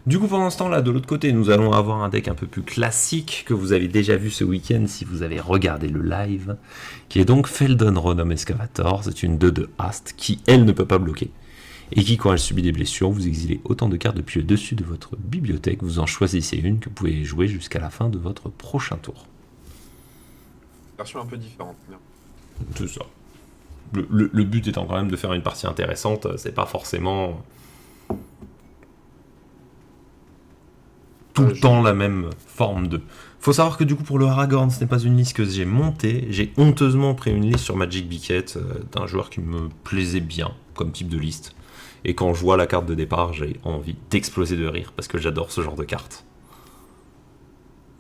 Du coup, pendant ce temps-là, de l'autre côté, nous allons avoir un deck un peu plus classique que vous avez déjà vu ce week-end si vous avez regardé le live, qui est donc Feldon Excavator. C'est une 2/2 Ast qui, elle, ne peut pas bloquer. Et qui, quand elle subit des blessures, vous exilez autant de cartes depuis le dessus de votre bibliothèque. Vous en choisissez une que vous pouvez jouer jusqu'à la fin de votre prochain tour. Version un peu différente. Bien. C'est ça. Le but étant quand même de faire une partie intéressante, c'est pas forcément tout le temps la même forme de. Faut savoir que du coup pour le Aragorn, ce n'est pas une liste que j'ai montée. J'ai honteusement pris une liste sur Magic Biquette d'un joueur qui me plaisait bien comme type de liste. Et quand je vois la carte de départ, j'ai envie d'exploser de rire parce que j'adore ce genre de carte.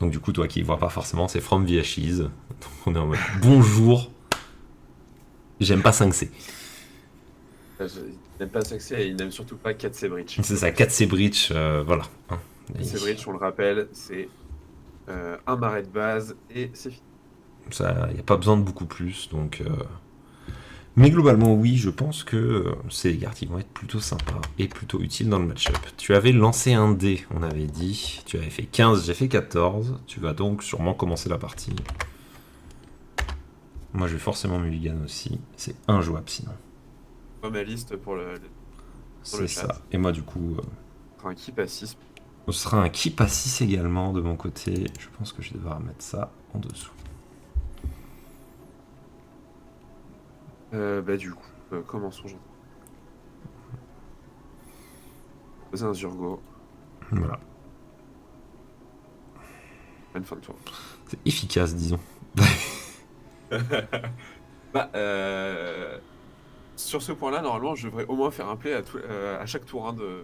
Donc du coup, toi qui ne vois pas forcément, c'est From the Ashes. Donc on est en mode bonjour. J'aime pas 5C. Il n'aime pas Saxé et il n'aime surtout pas 4C Bridge. C'est ça, 4C Breach, voilà. 4C Bridge, on le rappelle, c'est un marais de base et c'est fini. Il n'y a pas besoin de beaucoup plus, donc... Mais globalement, oui, je pense que c'est des cartes qui vont être plutôt sympas et plutôt utiles dans le match-up. Tu avais lancé un dé, on avait dit. Tu avais fait 15, j'ai fait 14. Tu vas donc sûrement commencer la partie. Moi, je vais forcément mulligan aussi. C'est injouable sinon. Pas ma liste pour le C'est chat. ça. Et moi, du coup... Un keep à 6. ce sera un keep à 6 également de mon côté. Je pense que je vais devoir mettre ça en dessous. Du coup, commençons. Poser un Zurgo. Voilà. Bonne fin de tour. C'est efficace, disons. Sur ce point-là, normalement, je devrais au moins faire un play à chaque tour 1 de.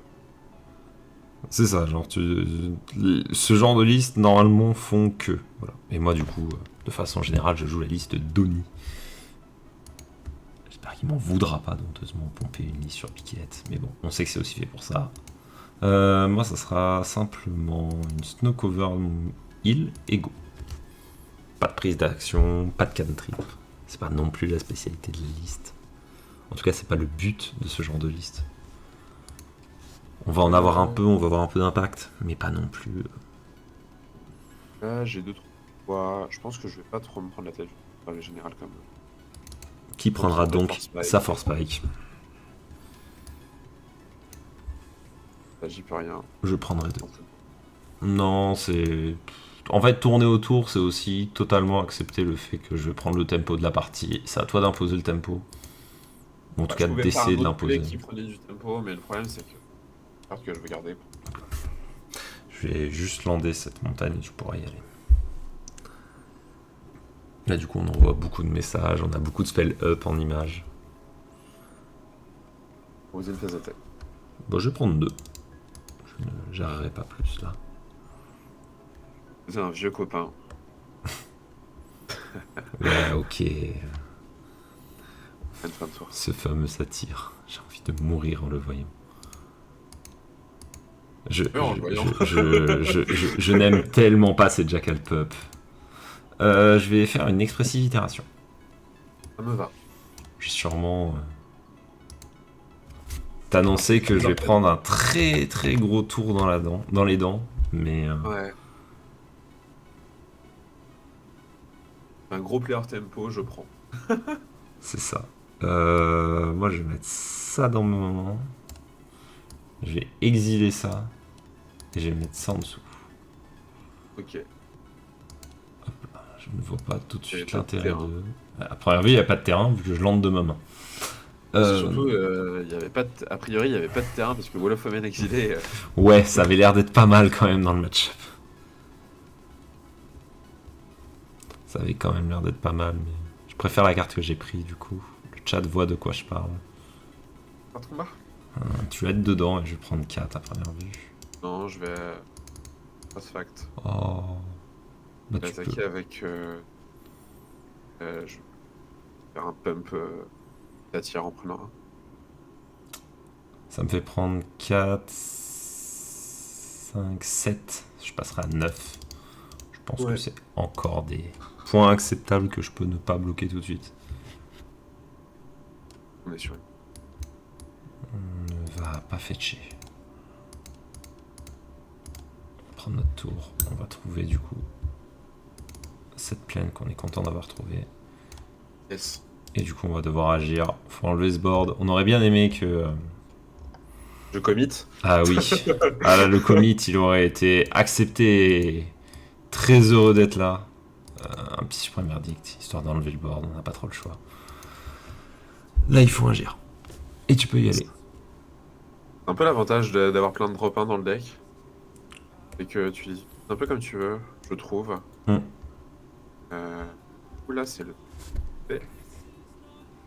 C'est ça, genre ce genre de liste normalement font que. Voilà. Et moi du coup, de façon générale, je joue la liste d'Oni. J'espère qu'il m'en voudra pas d'honteusement pomper une liste sur Piquette. Mais bon, on sait que c'est aussi fait pour ça. Moi ça sera simplement une Snowcover Hill et go. Pas de prise d'action, pas de cantrip. C'est pas non plus la spécialité de la liste. En tout cas, c'est pas le but de ce genre de liste. On va en avoir un peu, on va avoir un peu d'impact, mais pas non plus. Là, j'ai 2-3. Je pense que je vais pas trop me prendre la tête. Pas le général comme. Qui prendra donc sa Force Spike? Là, j'y peux rien. Je prendrai 2. Non, c'est. En fait, tourner autour, c'est aussi totalement accepter le fait que je vais prendre le tempo de la partie. C'est à toi d'imposer le tempo. Ou en tout cas, d'essayer de l'imposer. Qui prenait du tempo, mais le problème, c'est que. Parce que je vais garder. Je vais juste lander cette montagne et je pourrai y aller. Là, du coup, on envoie beaucoup de messages, on a beaucoup de spell up en image. Poser une phase d'attaque. Bon, je vais prendre 2. Je ne gérerai pas plus là. C'est un vieux copain. Ouais, ok. Fin de tour. Ce fameux satyre. J'ai envie de mourir en le voyant. Je n'aime tellement pas ces Jackal Pup. Je vais faire une expressive itération. Ça me va. Je vais sûrement t'annoncer que je vais prendre un très très gros tour dans les dents, mais Ouais. Un gros player tempo, je prends. c'est ça. Moi, je vais mettre ça dans mon moment. Je vais exiler ça et je vais mettre ça en dessous. Ok. Hop là, je ne vois pas tout de suite l'intérêt de. À première vue, il n'y a pas de terrain vu que je lande de ma main. Surtout, y avait pas a priori, il n'y avait pas de terrain parce que Wall of Omen exilé. Ouais, ça avait l'air d'être pas mal quand même dans le match-up. Ça avait quand même l'air d'être pas mal, mais je préfère la carte que j'ai prise du coup. Le chat voit de quoi je parle. Carte combat. Tu vas être dedans et je vais prendre 4 à première vue. Non, je vais. Post fact. Oh. Bah, Je vais attaquer avec. Je vais faire un pump d'attire en prenant un. Ça me fait prendre 4, 5, 7. Je passerai à 9. Je pense que c'est encore des points acceptables que je peux ne pas bloquer tout de suite. On est sûr. On ne va pas fetcher. prendre notre tour. On va trouver du coup cette plaine qu'on est content d'avoir trouvée. Yes. Et du coup, on va devoir agir. Faut enlever ce board. On aurait bien aimé que. Je commit. Ah oui. Ah là, le commit, il aurait été accepté. Et très heureux d'être là. Un petit suprême verdict, histoire d'enlever le board. On n'a pas trop le choix. Là, il faut agir. Et tu peux y aller. C'est un peu l'avantage d'avoir plein de drop 1 dans le deck. C'est que tu les utilises un peu comme tu veux, je trouve. Hmm. Là, c'est le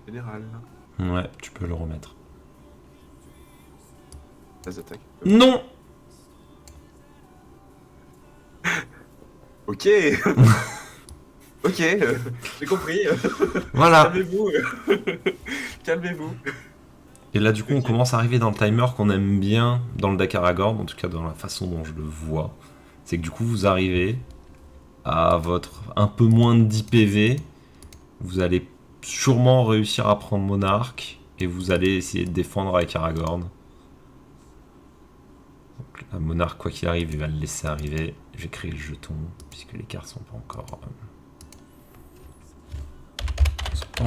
général. Ouais, tu peux le remettre. Les attaques. Non. Ok. Ok, j'ai compris. Voilà. Calmez-vous. Calmez-vous. Et là, du coup, on Ok. commence à arriver dans le timer qu'on aime bien dans le deck Aragorn, en tout cas dans la façon dont je le vois. C'est que du coup, vous arrivez à votre un peu moins de 10 PV. Vous allez sûrement réussir à prendre Monarque et vous allez essayer de défendre avec Aragorn. Donc, la Monarque, quoi qu'il arrive, il va le laisser arriver. J'écris le jeton, puisque les cartes sont pas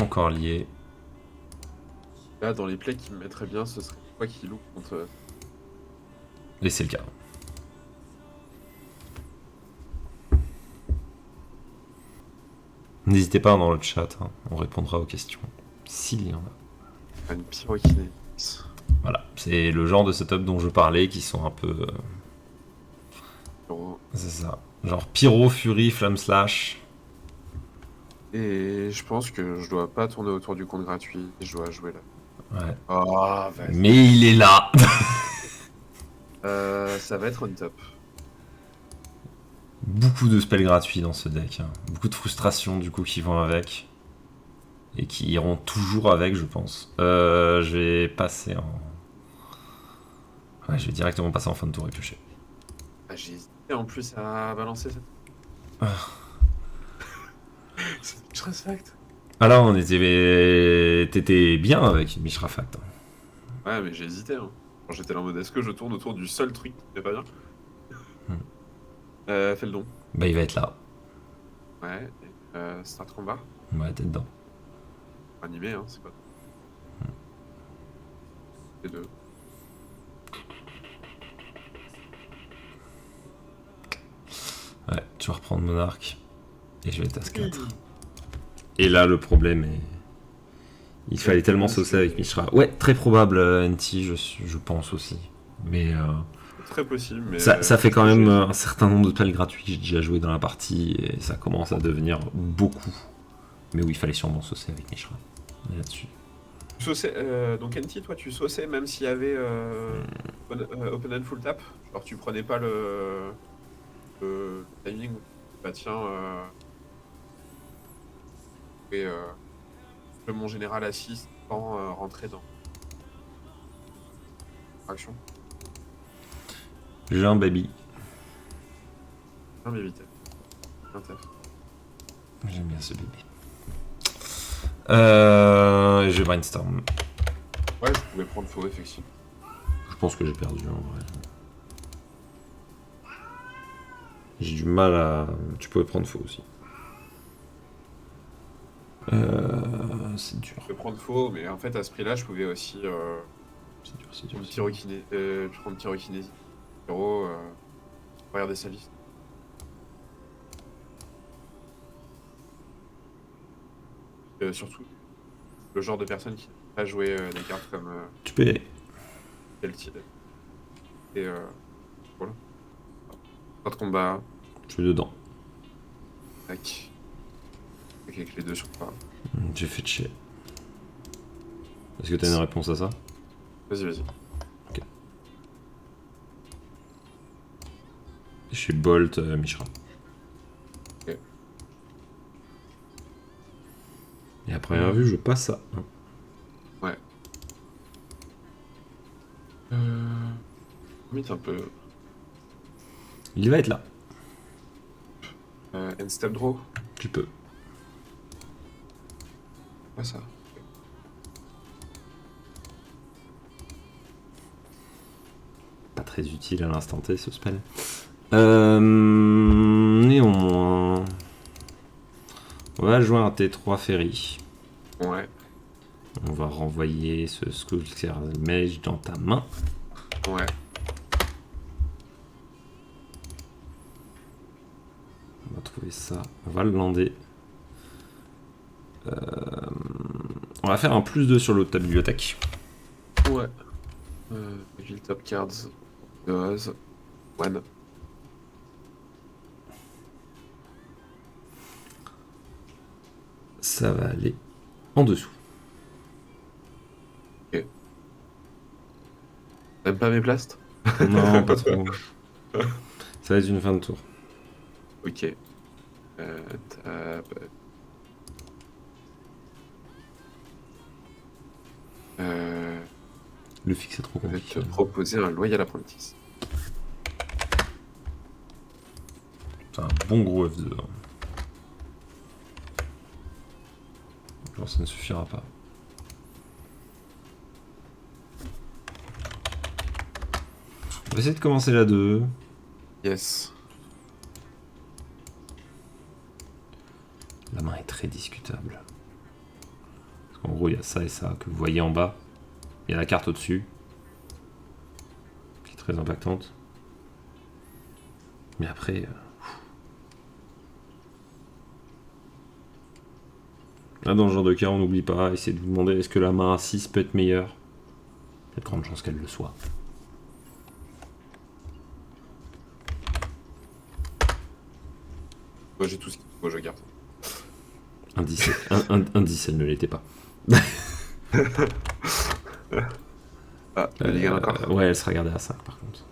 encore liées. Là, dans les plays qui me mettraient bien, ce serait quoi qui loupe contre. Et c'est le cas. N'hésitez pas dans le chat, hein, on répondra aux questions. S'il y en a. Une pyrokinésis. Voilà, c'est le genre de setup dont je parlais qui sont un peu. C'est ça. Genre Pyro, Fury, Flamme Slash. Et je pense que je dois pas tourner autour du compte gratuit, je dois jouer là. Ouais. Ah, vas-y. Mais il est là. Ça va être on top. Beaucoup de spells gratuits dans ce deck. Hein. Beaucoup de frustrations du coup qui vont avec. Et qui iront toujours avec, je pense. Je vais passer en. Ouais, je vais directement passer en fin de tour et piocher. Ah, j'ai hésité en plus à balancer cette. C'est Mishrafact. Ah là, on était. T'étais bien avec une Mishrafact. Hein. Ouais, mais j'ai hésité. Hein. Quand j'étais là en mode, est-ce que je tourne autour du seul truc qui fait pas bien? Fais le don. Bah, il va être là. Ouais. Start combat. Ouais, t'es dedans. Animé, hein, c'est pas. Les deux. Ouais, tu vas reprendre Monarque. Et je vais Task 4. Et là, le problème est. Il fallait tellement saucer avec Mishra. Ouais, très probable, NT, je pense aussi. Mais. Très possible, mais. Ça fait quand même un certain nombre de spells gratuits que j'ai déjà joué dans la partie. Et ça commence à devenir beaucoup. Mais oui, il fallait sûrement saucer avec Mishra. Là-dessus. Donc NT, toi tu sauçais même s'il y avait open and full tap. Genre tu prenais pas le timing où bah tiens et mon général à 6 sans rentrer dans action. J'ai un baby. Non mais vite. Un taf. J'aime bien ce bébé. Je vais brainstorm. Ouais, je pouvais prendre faux effectivement. Je pense que j'ai perdu en vrai. J'ai du mal à. Tu pouvais prendre faux aussi. C'est dur. Je pouvais prendre faux, mais en fait à ce prix-là, je pouvais aussi C'est dur, c'est dur. prendre pyrokinésie. Pyro, regardez sa liste. Surtout le genre de personne qui n'a pas joué des cartes comme Tu peux y aller. Celtic. Et voilà. Pas de combat. Je suis dedans. Tac. Avec les deux sur pas. J'ai fait chier. Est-ce que t'as une réponse à ça? Vas-y, vas-y. Je suis Bolt, Mishra. Ok. Et à première vue, je passe ça. Ouais. Vite un peu. Il va être là. End step draw. Tu peux. Pas ça. Pas très utile à l'instant T ce spell. Néanmoins, on va jouer un T3 Ferry. Ouais. On va renvoyer ce Skulker Mage dans ta main. Ouais. On va trouver ça. On va le lander. On va faire un +2 sur l'autre ta bibliothèque. Ouais. Reveal top cards. Goes. One. Ça va aller en dessous. T'aimes pas mes plasts? Non, pas trop. Ça va être une fin de tour. Ok. Tab. Le fixe est trop Je vais compliqué. te proposer un Loyal Apprentice. C'est un bon gros F2. Genre ça ne suffira pas. On va essayer de commencer la 2. Yes. La main est très discutable. Parce qu'en gros, il y a ça et ça que vous voyez en bas. Il y a la carte au-dessus. Qui est très impactante. Mais après... Là, dans ce genre de cas, on n'oublie pas. Essayez de vous demander est-ce que la main à 6 peut être meilleure. Il y a de grandes chances qu'elle le soit. Moi j'ai tout ce qu'il faut, je garde. Un 10, elle ne l'était pas. Ah, Mulligan encore. Ouais, elle sera gardée à 5 par contre.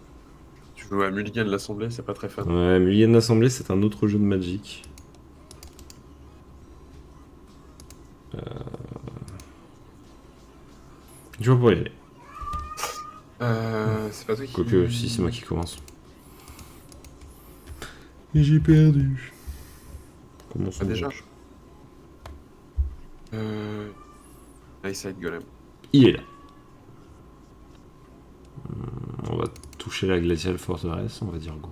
Tu joues à Mulligan l'Assemblée, c'est pas très fun. Ouais, Mulligan d'Assemblée, c'est un autre jeu de Magic. Je vois pas y aller. C'est pas toi qui... Quoique, si c'est moi qui commence. Et j'ai perdu. Comment ça déjà Eyesight Golem. Il est là. On va toucher la Glacial Fortress, on va dire go.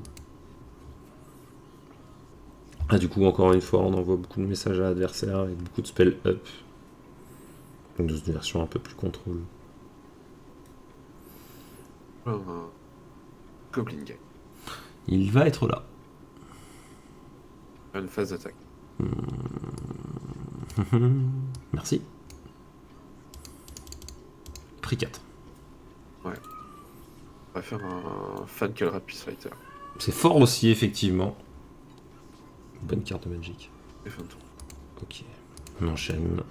Ah, du coup, encore une fois, on envoie beaucoup de messages à l'adversaire avec beaucoup de spell up. Donc, dans une version un peu plus contrôle. Goblin Guy. Il va être là. Une phase d'attaque. Merci. Prix 4. On va faire un Fankel Rapid Fighter. C'est fort aussi, effectivement. Bonne carte de Magic. Et fin de tour. Ok. On enchaîne.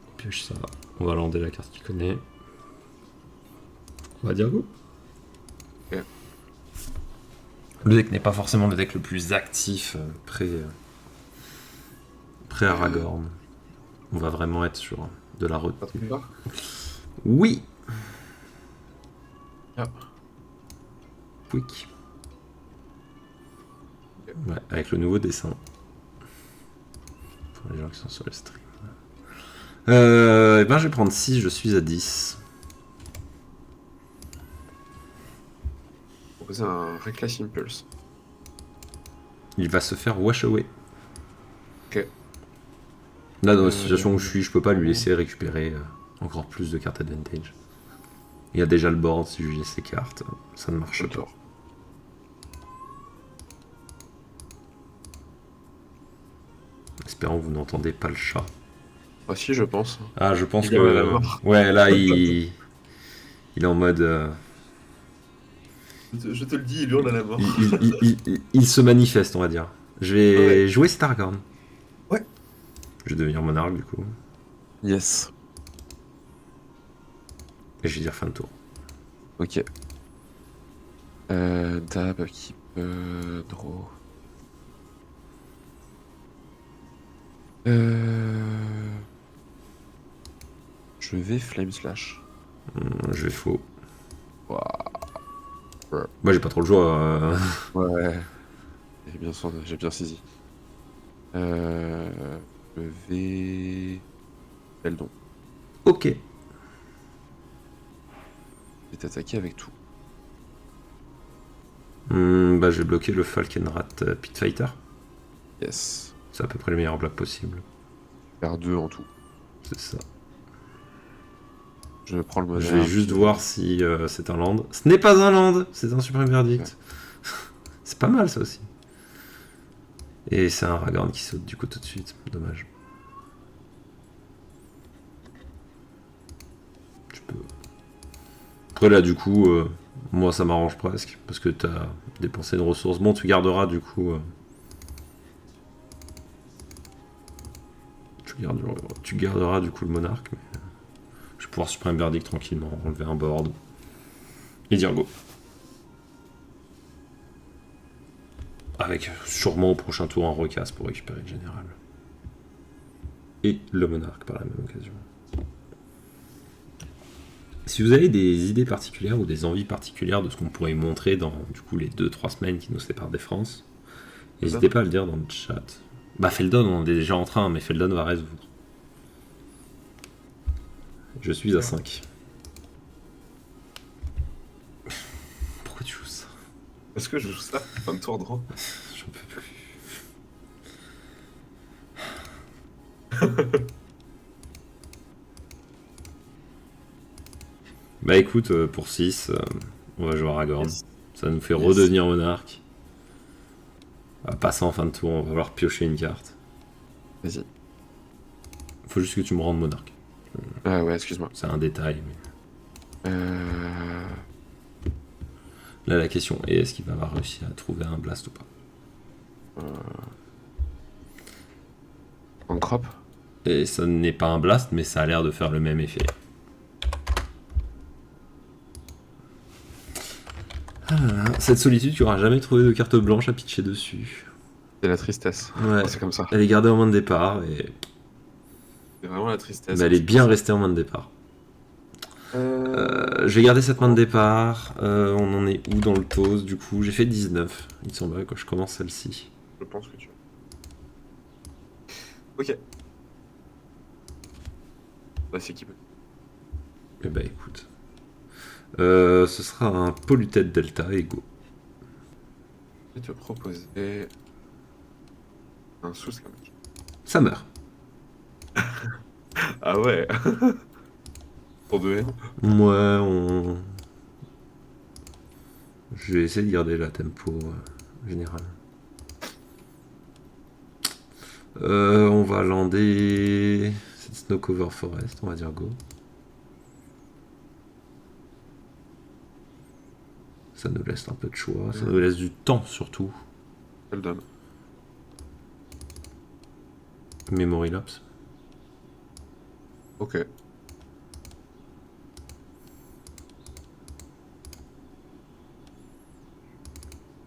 On pioche ça. On va lander la carte qu'il connaît. On va dire go. Ok. Le deck n'est pas forcément le deck le plus actif pré-Aragorn. On va vraiment être sur de la Pas trop retenue. tard. Oui. Ah. Quick. Ouais, avec le nouveau dessin. Pour les gens qui sont sur le stream. Eh ben, je vais prendre 6, je suis à 10. Proposer un Reckless Impulse. Il va se faire wash away. Ok. Là, dans la situation où je suis, je peux pas lui laisser récupérer encore plus de cartes advantage. Il y a déjà le board, si je lui laisse ses cartes, ça ne marche pas. Espérons que vous n'entendez pas le chat. Ah si, je pense. Ah, je pense Il est à la que... mort. Ouais, là, il est en mode... Je te le dis, il hurle à la mort. il se manifeste, on va dire. Je vais jouer Stargorn. Ouais. Je vais devenir monarque, du coup. Yes. Et je vais dire fin de tour. Ok. Dab, keep, draw. Je vais Flame Slash. Je vais faux. Wow. Moi, j'ai pas trop le choix. Ouais. J'ai bien saisi. Je vais... Eldon. Ok. Je vais t'attaquer avec tout. Bah, j'ai bloqué le Falkenrat Pit Fighter. Yes. C'est à peu près le meilleur bloc possible. Faire 2 en tout. C'est ça. Je prends le modèle. Je vais juste voir si c'est un land. Ce n'est pas un land, c'est un suprême verdict. Ouais. C'est pas mal ça aussi. Et c'est un Aragorn qui saute du coup tout de suite. Dommage. Tu peux. Après là du coup, moi ça m'arrange presque. Parce que t'as dépensé une ressource. Bon, tu garderas du coup. Tu garderas du coup le monarque. Mais... je vais pouvoir suprême verdict tranquillement, enlever un board. Et dire go. Avec sûrement au prochain tour un recasse pour récupérer le général. Et le monarque par la même occasion. Si vous avez des idées particulières ou des envies particulières de ce qu'on pourrait montrer dans du coup les 2-3 semaines qui nous séparent des France, n'hésitez pas à le dire dans le chat. Bah Feldon on est déjà en train, mais Feldon va résoudre. Je suis à 5. Pourquoi tu joues ça? Est-ce que je joue ça? Fin de tour de rang. J'en peux plus. Bah écoute, pour 6, on va jouer Aragorn. Yes. Ça nous fait redevenir monarque. On va passer en fin de tour, on va falloir piocher une carte. Vas-y. Faut juste que tu me rendes monarque. Ouais, excuse-moi. C'est un détail, mais... Là, la question est, est-ce qu'il va avoir réussi à trouver un blast ou pas? En crop? Et ça n'est pas un blast, mais ça a l'air de faire le même effet. Ah là là, cette solitude, tu n'auras jamais trouvé de carte blanche à pitcher dessus. C'est la tristesse. Ouais, c'est comme ça. Elle est gardée en main de départ et... c'est vraiment la tristesse. Mais elle est bien restée en main de départ. Je vais garder cette main de départ. On en est où dans le toast du coup? J'ai fait 19. Il me semblerait que je commence celle-ci. Je pense que tu... ok. Bah c'est qui peut. Eh bah écoute. Ce sera un Polluted Delta et go. Je vais te proposer un sous-scamage. Ça meurt. Ah ouais. Pour 2 M. Ouais, je vais essayer de garder la tempo générale. On va lander cette Snow Cover Forest, on va dire go. Ça nous laisse un peu de choix, ça nous laisse du temps surtout. Je le donne. Memory Lapse. Ok.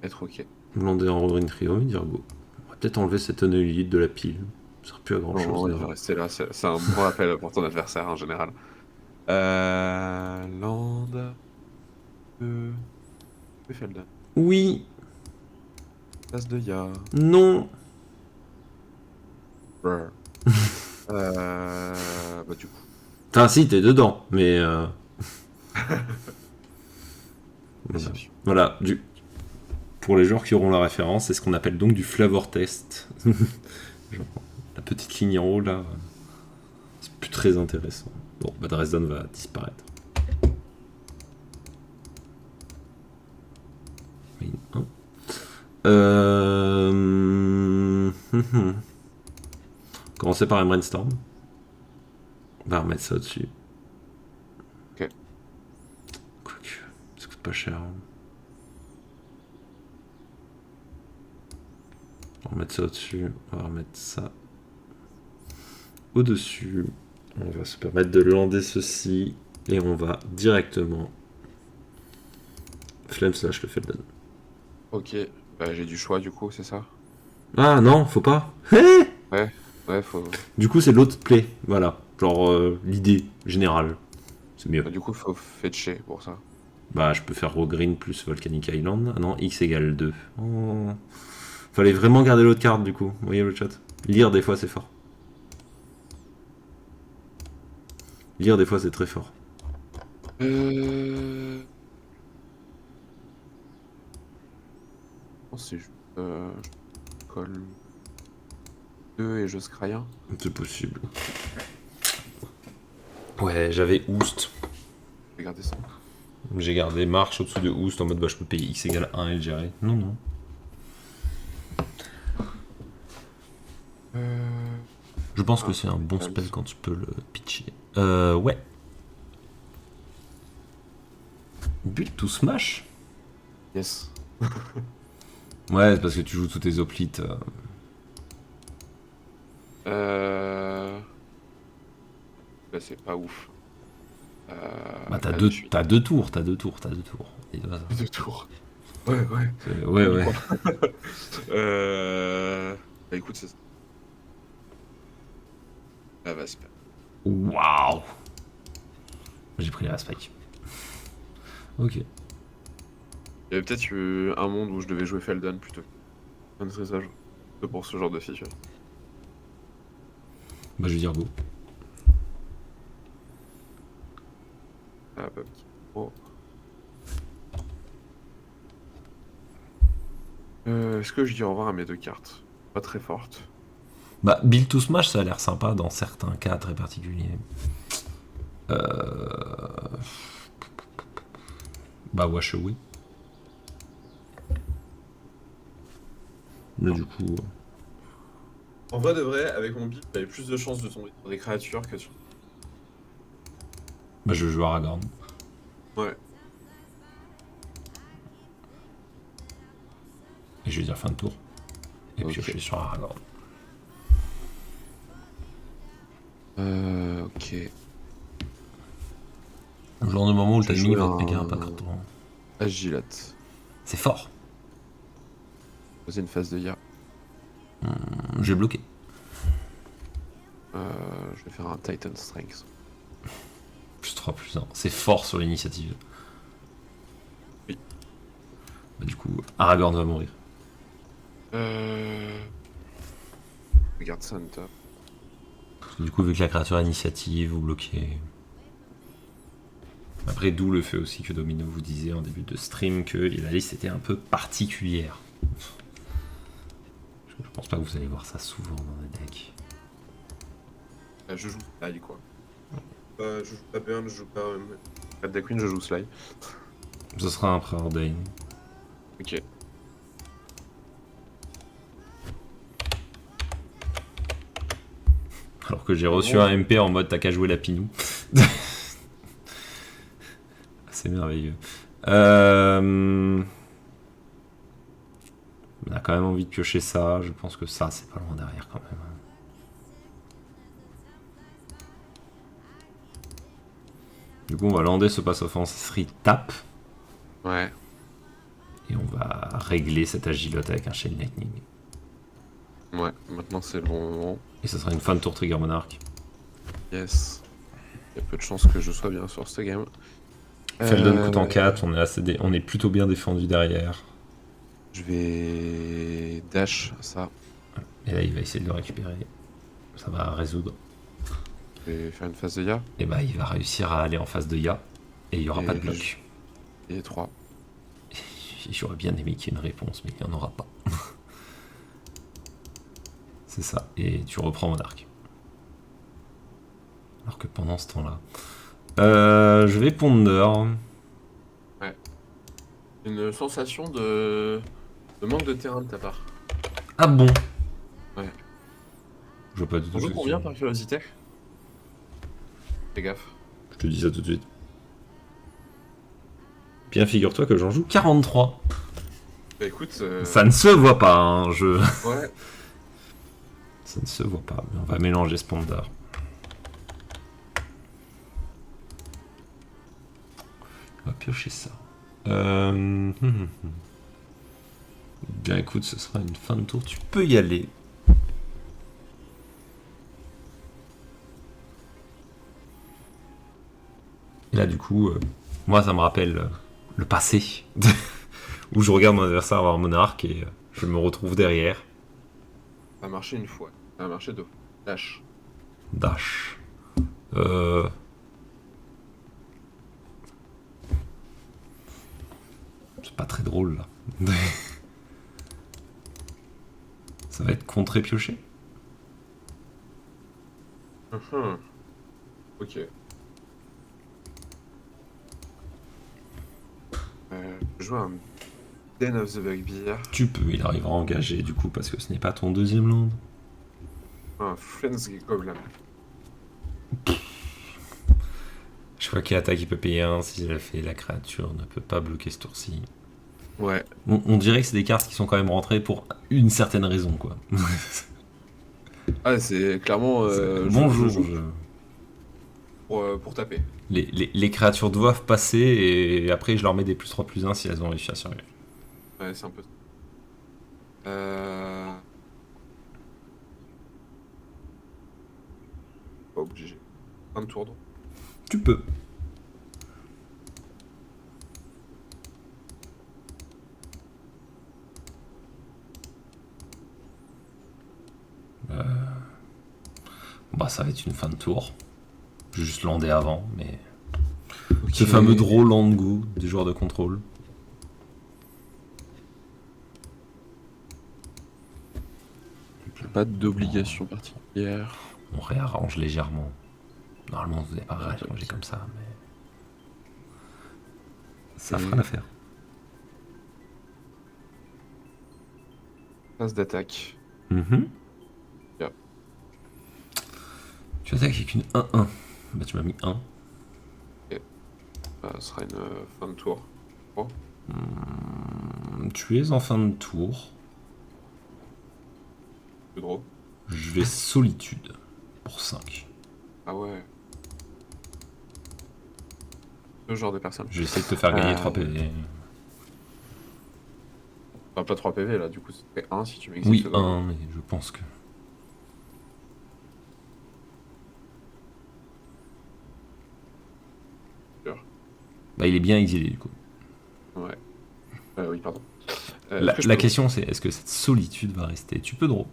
Être ok. Lander en Rodrin Trio et dire go. On va peut-être enlever cette Onelite de la pile. Ça sert plus à grand chose. Non, il va rester là, c'est un bon appel pour ton adversaire en général. Land. Feldon. Oui. Place de Ya. Non. Bah du coup. Enfin si, t'es dedans, mais... voilà. Pour les joueurs qui auront la référence, c'est ce qu'on appelle donc du flavor test. Genre, la petite ligne en haut là, c'est plus très intéressant. Bon, bah Dresden va disparaître. Commencer par un brainstorm. On va remettre ça au-dessus. Ok. Quoique, ça coûte pas cher. On va remettre ça au-dessus. On va remettre ça au-dessus. On va se permettre de lander ceci. Et on va directement Flame slash le Feldon. Ok. Bah j'ai du choix du coup, c'est ça? Ah non, faut pas. Ouais, faut... Du coup, c'est l'autre play. Voilà. Genre l'idée générale. C'est mieux. Bah, du coup, faut fetcher pour ça. Bah, je peux faire Rogue Green plus Volcanic Island. Ah non, X égale 2. Oh. Fallait vraiment garder l'autre carte du coup. Vous voyez le chat? Lire des fois, c'est fort. Lire des fois, c'est très fort. c'est juste. Je colle 2 et je scry 1. C'est possible. Ouais, j'avais Oost. J'ai gardé ça. J'ai gardé marche au-dessous de Oost en mode bah je peux payer x égale 1 et le gérer. Non, non. Je pense que c'est un bon spell quand tu peux le pitcher. Ouais. Build to smash. Yes. Ouais, c'est parce que tu joues tous tes hoplites. Bah, c'est pas ouf. Bah t'as là, deux, je suis- t'as deux tours. Dis toi ça. 2 tours. Ouais, ouais. Ouais, ouais. Bah écoute, c'est ça. Ah bah c'est pas. Waouh. J'ai pris la spike. Ok. Il y avait peut-être eu un monde où je devais jouer Felden plutôt que Dressage. Pour ce genre de situation. Bah je vais dire go. Ah bah ok. Oh. Est-ce que je dis au revoir à mes 2 cartes? Pas très fortes. Bah build to smash ça a l'air sympa dans certains cas très particuliers. Bah wash away. Là du coup. En vrai de vrai, avec mon beat, j'avais plus de chances de tomber sur des créatures que sur. Bah je joue Aragorn. Ouais. Et je vais dire fin de tour. Et Ok. piocher sur Aragorn. Ok. Le genre de moment où le Je timing joue va te méga un- impactant. Agilate. C'est fort. Poser une phase de Ya. J'ai bloqué. Je vais faire un Titan Strength. Plus 3, plus 1. C'est fort sur l'initiative. Oui. Bah du coup, Aragorn va mourir. Regarde ça, Nita. Parce que du coup, vu que la créature a initiative, vous bloquez. Après, d'où le fait aussi que Domino vous disait en début de stream que la liste était un peu particulière. Je pense pas que vous allez voir ça souvent dans les decks. Je joue Sly, quoi. Je joue pas Burn, je joue pas. Pas Deck Queen, je joue Sly. Ce sera un Preordain. Ok. Alors que j'ai reçu un MP en mode t'as qu'à jouer la Pinou. C'est merveilleux. On a quand même envie de piocher ça. Je pense que ça, c'est pas loin derrière quand même. Du coup, on va lander ce pass offensive tape. Ouais. Et on va régler cette agilote avec un Chain Lightning. Ouais, maintenant c'est le bon moment. Et ça sera une fin de tour Trigger Monarch. Yes. Il y a peu de chances que je sois bien sur ce game. Feldon coûte en 4, on est plutôt bien défendu derrière. Je vais dash ça. Et là, il va essayer de le récupérer. Ça va résoudre. Je vais faire une phase de Ya. Et bah, il va réussir à aller en face de Ya. Et il n'y aura Et pas de bloc. Et 3. J'aurais bien aimé qu'il y ait une réponse, mais il n'y en aura pas. C'est ça. Et tu reprends Monarch. Alors que pendant ce temps-là... je vais Ponder. Une sensation de manque de terrain de ta part. Ah bon? Ouais. Je vois pas du tout. On joue ce que combien tu- par curiosité? Fais gaffe. Je te dis ça tout de suite. Bien, figure-toi que j'en joue 43. Bah écoute. Ça ne se voit pas, hein, Ouais. Ça ne se voit pas, mais on va mélanger ce Ponder. On va piocher ça. Bien, écoute, ce sera une fin de tour. Tu peux y aller. Et là, du coup, moi, ça me rappelle le passé. Où je regarde mon adversaire avoir Monarque et je me retrouve derrière. Ça a marché une fois. Ça a marché 2 fois. Dash. Dash. C'est pas très drôle là. Ça va être contré pioché. Ok. Je joue un Den of the Bugbear, Tu peux, il arrivera engagé du coup parce que ce n'est pas ton deuxième land. un Friends Goblin. Je vois qu'il attaque, il peut payer 1 si il a fait la créature ne peut pas bloquer ce tour-ci. Ouais. On dirait que c'est des cartes qui sont quand même rentrées pour une certaine raison quoi. Ah, c'est clairement. Bonjour. Je joue pour taper. Les créatures doivent passer et après je leur mets des +3/+1 si elles ont réussi à survivre. Ouais, c'est un peu. Pas obligé. Un tour donc. Tu peux. Bah ça va être une fin de tour. Je vais juste lander avant, mais... Ce fameux draw land go des joueurs de contrôle. Pas d'obligation particulière. On réarrange légèrement. Normalement vous n'avez pas réarrangé ok. comme ça, mais... Ça Et- fera l'affaire. Phase d'attaque. Mhm. Yep. Tu attaques avec une 1-1. Bah tu m'as mis 1. Ce sera une fin de tour. Tu es en fin de tour. Le draw. Je vais solitude pour 5. Ah ouais. Ce genre de personne. Je vais essayer de te faire gagner 3 PV. Enfin, pas 3 PV là, du coup, c'était 1 si tu m'existes. Oui, 1, mais je pense que... Bah il est bien exilé du coup. Ouais. Oui, pardon. La question c'est est-ce que cette solitude va rester? Tu peux draw.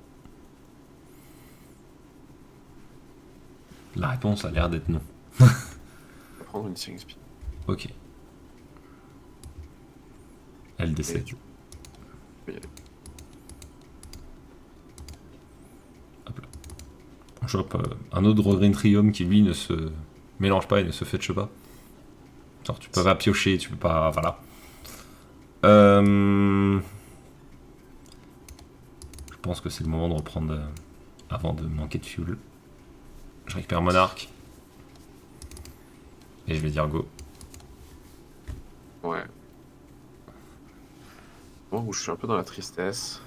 La réponse a l'air d'être non. Je vais prendre une Searing Speed. Ok. Elle Et décède. du coup, je vais y aller. On chope un autre Green Trium qui lui ne se mélange pas et ne se fetche pas. Genre tu peux pas piocher, tu peux pas... Voilà. Je pense que c'est le moment de reprendre avant de manquer de fuel. Je récupère Monarque. Et je vais dire go. Ouais. Bon, où je suis un peu dans la tristesse.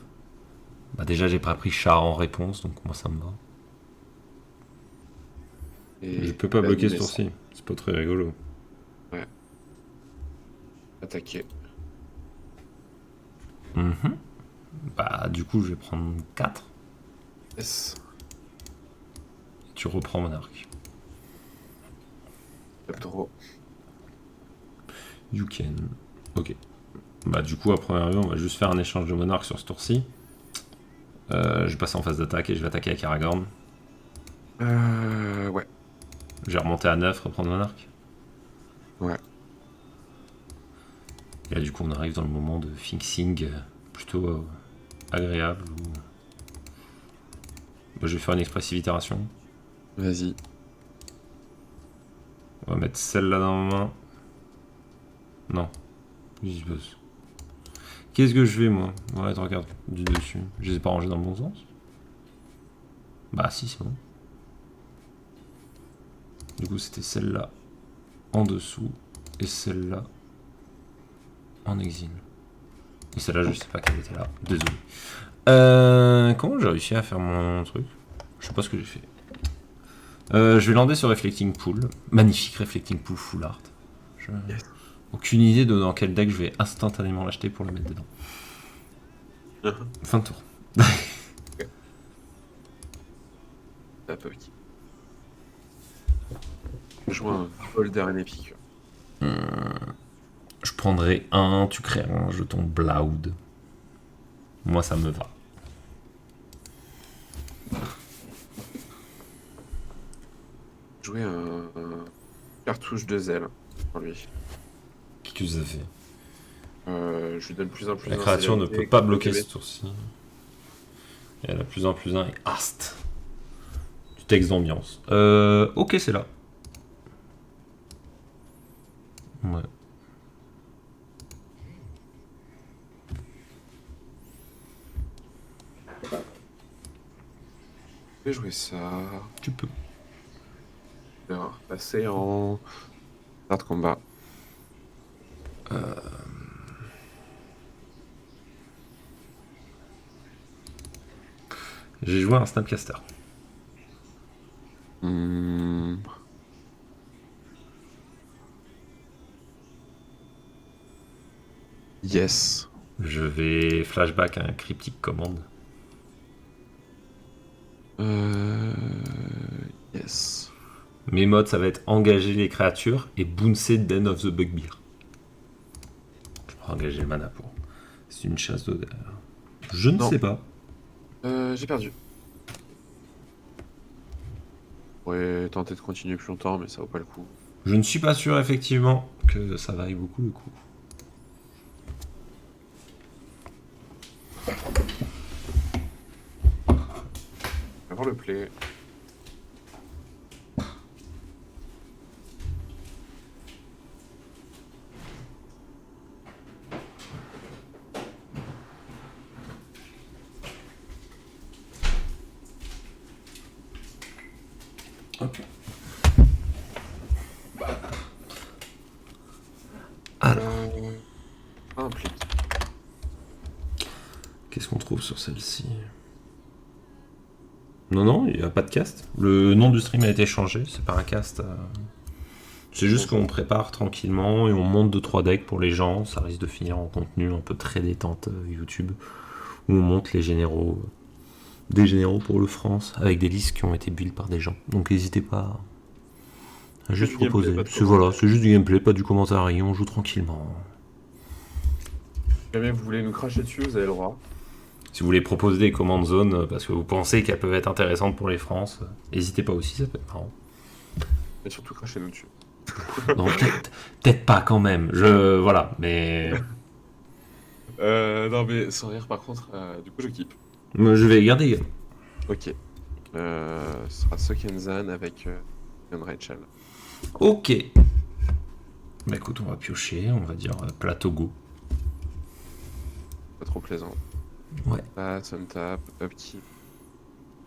Bah déjà j'ai pas pris char en réponse, donc moi ça me va. Et Je peux pas bloquer ce animer ça. tour-ci, c'est pas très rigolo. Attaquer. Mhm. Bah du coup je vais prendre 4. Yes. Tu reprends Monarque. Top draw. You can. Ok. Bah du coup à première vue on va juste faire un échange de Monarque sur ce tour-ci. Je vais passer en phase d'attaque et je vais attaquer avec Aragorn. Ouais. Je vais remonter à 9, reprendre Monarque. Ouais. Et là du coup on arrive dans le moment de fixing plutôt agréable. Bah, je vais faire une expressive itération. Vas-y. On va mettre celle-là dans ma main. Non. J'y pose. Qu'est-ce que je fais moi? Ouais, tu regardes du dessus. Je les ai pas rangés dans le bon sens. Bah si, c'est bon. Du coup c'était celle-là en dessous et celle-là en exil. Et celle-là je sais pas qu'elle était là. Désolé. Comment j'ai réussi à faire mon truc? Je sais pas ce que j'ai fait. Je vais lander sur Reflecting Pool. Magnifique Reflecting Pool full art. Yes. Aucune idée de dans quel deck je vais instantanément l'acheter pour le mettre dedans. Fin de tour. Un peu petit. Je joue un Folder and Epic. Je prendrai un, tu créeras un jeton Blood. Moi ça me va. Jouer un cartouche de zèle pour lui. Qu'est-ce que ça fait? Je lui donne plus un plus La un créature ne célérité, peut pas que bloquer le ce bébé. tour-ci. Et la +1/+1 est Ast. Du texte d'ambiance. Ok, c'est là. Ouais. Je vais jouer ça. Tu peux. Alors, passer en start combat. J'ai joué un Snapcaster. Yes. Je vais flashback à un cryptic commande. Yes. Mes modes, ça va être engager les créatures et bouncer Den of the Bugbear. Je vais engager le mana pour. C'est une chasse d'odeur. Je ne Non. sais pas. J'ai perdu. Ouais, tenter de continuer plus longtemps, mais ça vaut pas le coup. Je ne suis pas sûr effectivement que ça vaille beaucoup le coup. Avant le play. Ok. Alors, Un play. qu'est-ce qu'on trouve sur celle-ci? Non, il n'y a pas de cast. Le nom du stream a été changé, c'est pas un cast. C'est juste qu'on prépare tranquillement et on monte 2-3 decks pour les gens. Ça risque de finir en contenu un peu très détente YouTube, où on monte les généraux, des généraux pour le France, avec des listes qui ont été build par des gens. Donc n'hésitez pas à juste Du gameplay, proposer. pas de C'est voilà, commentaire. c'est juste du gameplay, pas du commentaire, on joue tranquillement. Si jamais vous voulez nous cracher dessus, vous avez le droit. Si vous voulez proposer des commandes zones parce que vous pensez qu'elles peuvent être intéressantes pour les France, n'hésitez pas aussi, ça peut être marrant. Et surtout cracher nous dessus. Non, peut-être pas quand même. Voilà, mais Non mais sans rire par contre, du coup je kiffe. je vais garder. Ok. Ce sera Sokenzan avec Gun Rachel. Ok. Bah écoute, on va piocher, on va dire plateau go. Pas trop plaisant. Ouais. Pass, untap, upkeep.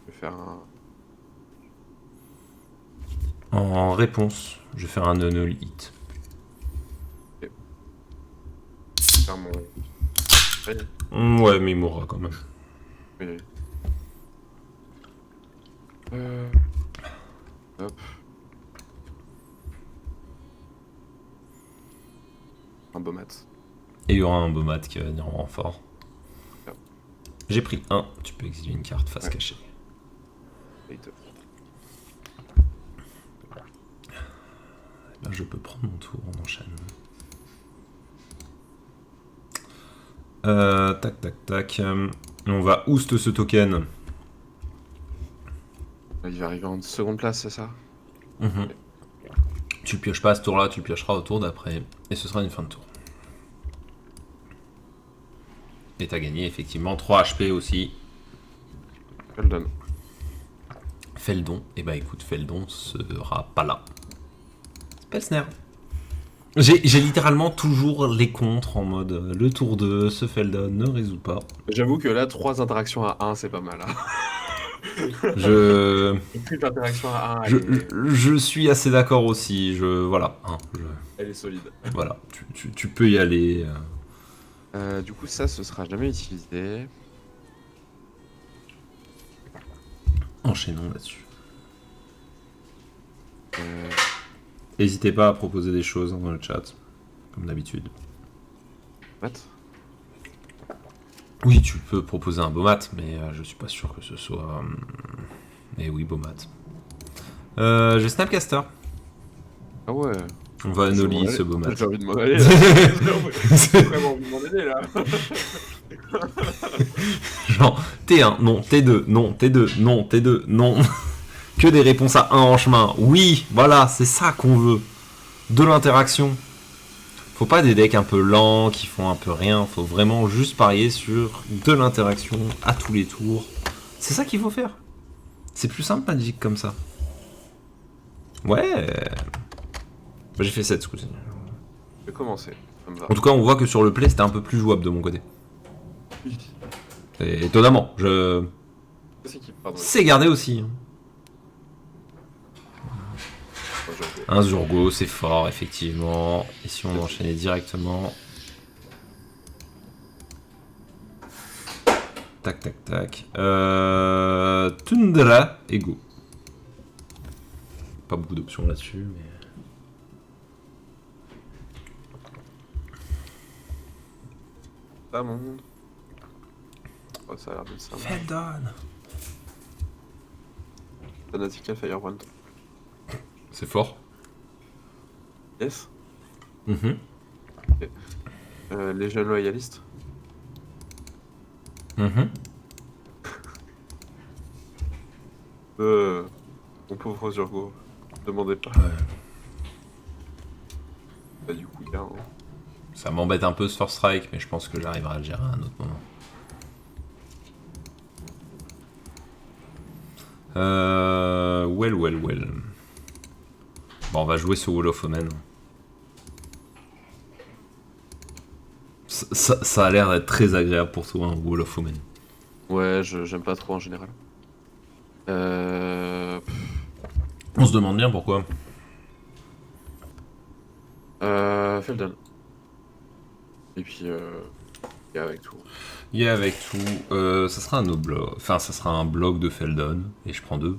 Je vais faire un... En réponse, je vais faire un non hit. faire mon... Ouais, mais il mourra quand même. Oui. Hop. Un beau mat. Et il y aura un beau mat qui va venir en renfort. Bien. J'ai pris 1, tu peux exiler une carte face Ouais. cachée. Et deux. Là, je peux prendre mon tour, on enchaîne. Tac. On va oost ce token. Il va arriver en seconde place, c'est ça? Mhm. Tu pioches pas à ce tour-là, tu piocheras au tour d'après. Et ce sera une fin de tour. Et t'as gagné effectivement 3 HP aussi. Je le donne. Feldon. Et bah écoute, Feldon sera pas là. Spellsnare. J'ai littéralement toujours les contres en mode le tour 2, ce Feldon ne résout pas. J'avoue que là, 3 interactions à 1, c'est pas mal. Hein. Je, Plus d'interactions à 1, je, je suis assez d'accord aussi. Voilà. elle est solide. Voilà. Tu peux y aller. Du coup, ça, ce sera jamais utilisé. Enchaînons là-dessus. Euh, N'hésitez pas à proposer des choses dans le chat, comme d'habitude. What? Oui, tu peux proposer un beau mat, mais je suis pas sûr que ce soit. Eh oui, beau mat. J'ai Snapcaster. Ah ouais. On va Je nolly m'en ce beau mat. J'ai envie de m'en aller. Là. J'ai vraiment envie de m'en aller là. Genre, T1, non, T2, non, T2, non, T2, non. Que des réponses à 1 en chemin. Oui, voilà, c'est ça qu'on veut. De l'interaction. Faut pas des decks un peu lents, qui font un peu rien. Faut vraiment juste parier sur de l'interaction à tous les tours. C'est ça qu'il faut faire. C'est plus simple Magic comme ça. Ouais. Bah, j'ai fait 7 ce coup-ci. Je vais commencer. Ça me va. En tout cas, on voit que sur le play, c'était un peu plus jouable de mon côté. Et étonnamment, je C'est qui, pardon. sais garder aussi. Hein. Moi, j'ai fait. Un Zurgo, c'est fort, effectivement. Et si on enchaînait directement... Tac, tac, tac. Tundra et Go. Pas beaucoup d'options là-dessus, mais... Ça, mon monde. Oh, ça a l'air d'être ça. Feldon. Fanatica Firebrand. C'est fort. Yes. Mhm. Les jeunes loyalistes. Mhm. Mon pauvre Zurgo. Demandez pas. Ouais. Bah, du coup, il y a un. Ça m'embête un peu ce First Strike, mais je pense que j'arriverai à le gérer à un autre moment. Well. Bon, on va jouer ce Wall of Omen. Ça a l'air d'être très agréable pour toi, un Wall of Omen. Ouais, j'aime pas trop en général. On se demande bien pourquoi. Feldon. Et puis, et avec tout. Yeah, avec tout. Ça sera un autre bloc. Enfin, ça sera un bloc de Feldon. Et je prends 2.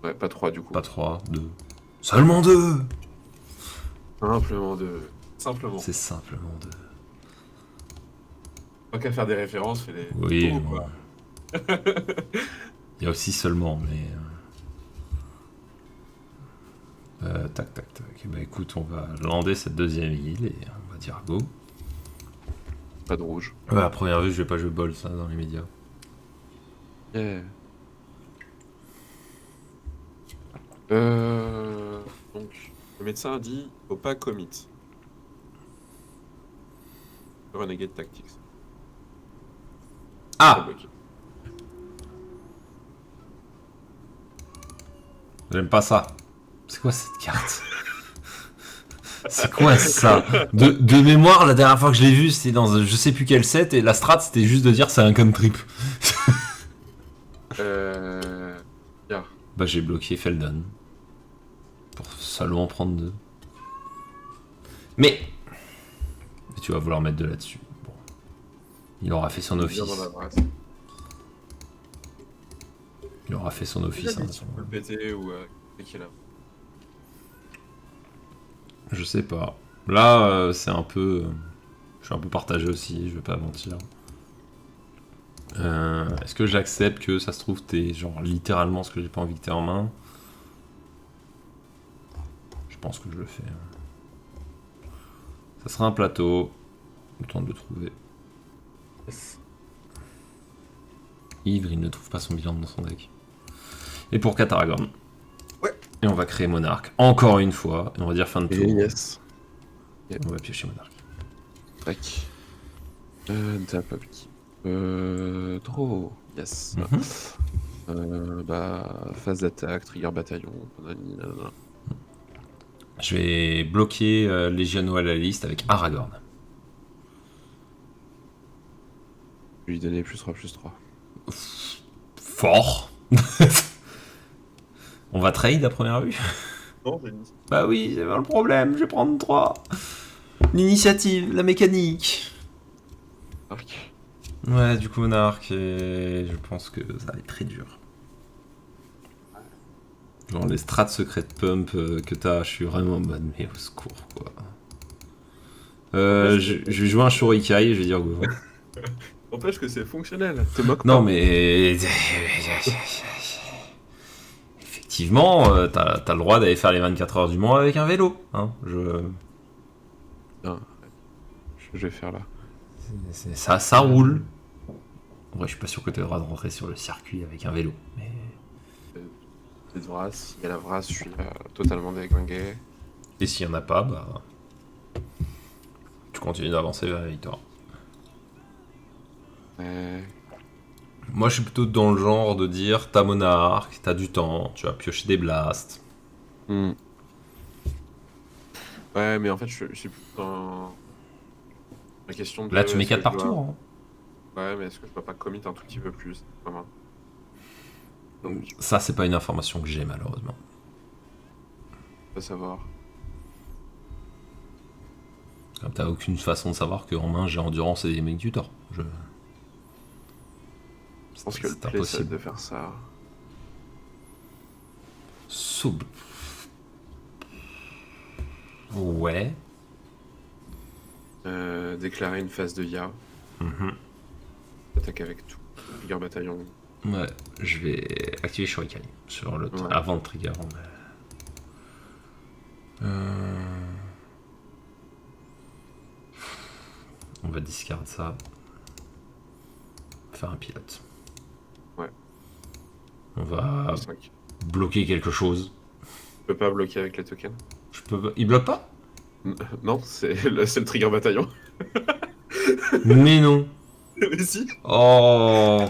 Ouais, pas 3 du coup. Pas 3, 2. Seulement 2. Simplement de. Simplement. C'est simplement 2. Pas qu'à faire des références, fais les. Oui, Oh, bon. quoi. Il y a aussi seulement, mais... tac. Bah écoute, on va lander cette deuxième île et on va dire go. Pas de rouge. Ouais, à première vue, je vais pas jouer bol, ça, dans les médias. Yeah. Donc, le médecin a dit faut pas commit. Renegade Tactics. Ah, Bloqué. j'aime pas ça. C'est quoi cette carte? C'est quoi ça? De mémoire, la dernière fois que je l'ai vu, c'était dans je sais plus quel set, et la strat, c'était juste de dire c'est un cantrip. Yeah. Bah j'ai bloqué Feldon. Pour seulement prendre 2. Mais tu vas vouloir mettre 2 là-dessus. Bon. Il aura fait son office. Bien dans la brasse. Il aura fait son office. Hein, Tu peux le péter ou qui est là. je sais pas. Là, c'est un peu... je suis un peu partagé aussi, je vais pas mentir. Est-ce que j'accepte que ça se trouve t'es genre littéralement ce que j'ai pas envie que t'aies en main? Je pense que je le fais. Ça sera un plateau. Le temps de le trouver. Yes. Ivre, il ne trouve pas son bilan dans son deck. Et pour Kataragorn. Ouais. Et on va créer Monarque. Encore une fois. Et on va dire fin de tour. Et yes. On va piocher Monarque. Tac. Taplock. Draw. Yes. Bah, phase d'attaque, trigger bataillon. Nanana. Je vais bloquer Legiono à la liste avec Aragorn. Je vais lui donner +3/+3. Fort. On va trade à première vue. Non, j'ai une. Bah oui, c'est pas le problème, je vais prendre 3. L'initiative, la mécanique. Arc. Ouais, du coup, Monarque, et je pense que ça va être très dur. Genre les strats secret pump que t'as, je suis vraiment en mode, mais au secours, quoi. Je vais jouer un Shurikai et je vais dire go. N'empêche que c'est fonctionnel. Te moque Non, pas. mais... Effectivement, t'as le droit d'aller faire les 24 heures du Mans avec un vélo. Hein, Non. Je vais faire là. ça roule. En vrai, je suis pas sûr que t'aies le droit de rentrer sur le circuit avec un vélo. Mais... Les Vras, il y a la Vras, je suis totalement déglingué. Et s'il y en a pas, bah... tu continues d'avancer vers la victoire. Moi, je suis plutôt dans le genre de dire t'as monarque, t'as du temps, tu vas piocher des blasts. Hmm. Ouais, mais en fait, je suis plus dans la question de Là, tu mets est-ce que 4 je par dois... tour. Hein. Ouais, mais est-ce que je dois pas commit un tout petit peu plus? Vraiment. Donc, je Ça, c'est pas une information que j'ai, malheureusement. peux pas savoir. Comme t'as aucune façon de savoir qu'en main, j'ai endurance et des mecs du tort. Je pense que le C'est play, ça va être impossible. de faire ça. Soub. Ouais. Déclarer une phase de Ya. Mhm. Attaque avec tout. Trigger bataillon. Ouais, je vais activer Shuriken sur le Ouais. avant le trigger. On va discard ça. Faire un pilote. Ouais. On va 5. bloquer quelque chose. Je peux pas bloquer avec les tokens. Je peux. Il bloque pas? Non, c'est le trigger bataillon. Mais non. Mais si. Oh.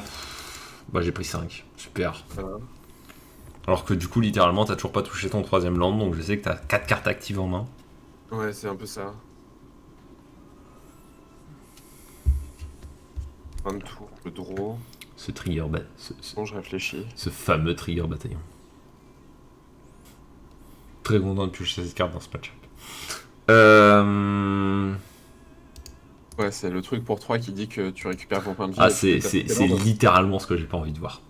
Bah j'ai pris 5. Super. Voilà. Alors que du coup, littéralement, t'as toujours pas touché ton troisième land, donc je sais que t'as 4 cartes actives en main. Ouais, c'est un peu ça. Fin de tour, le draw. Ce trigger Bon, je réfléchis. ce fameux trigger bataillon. Très content de piocher cette carte dans ce match-up. Ouais, c'est le truc pour 3 qui dit que tu récupères ton point de vie. Ah, et tu c'est peux taper dans- littéralement ce que j'ai pas envie de voir.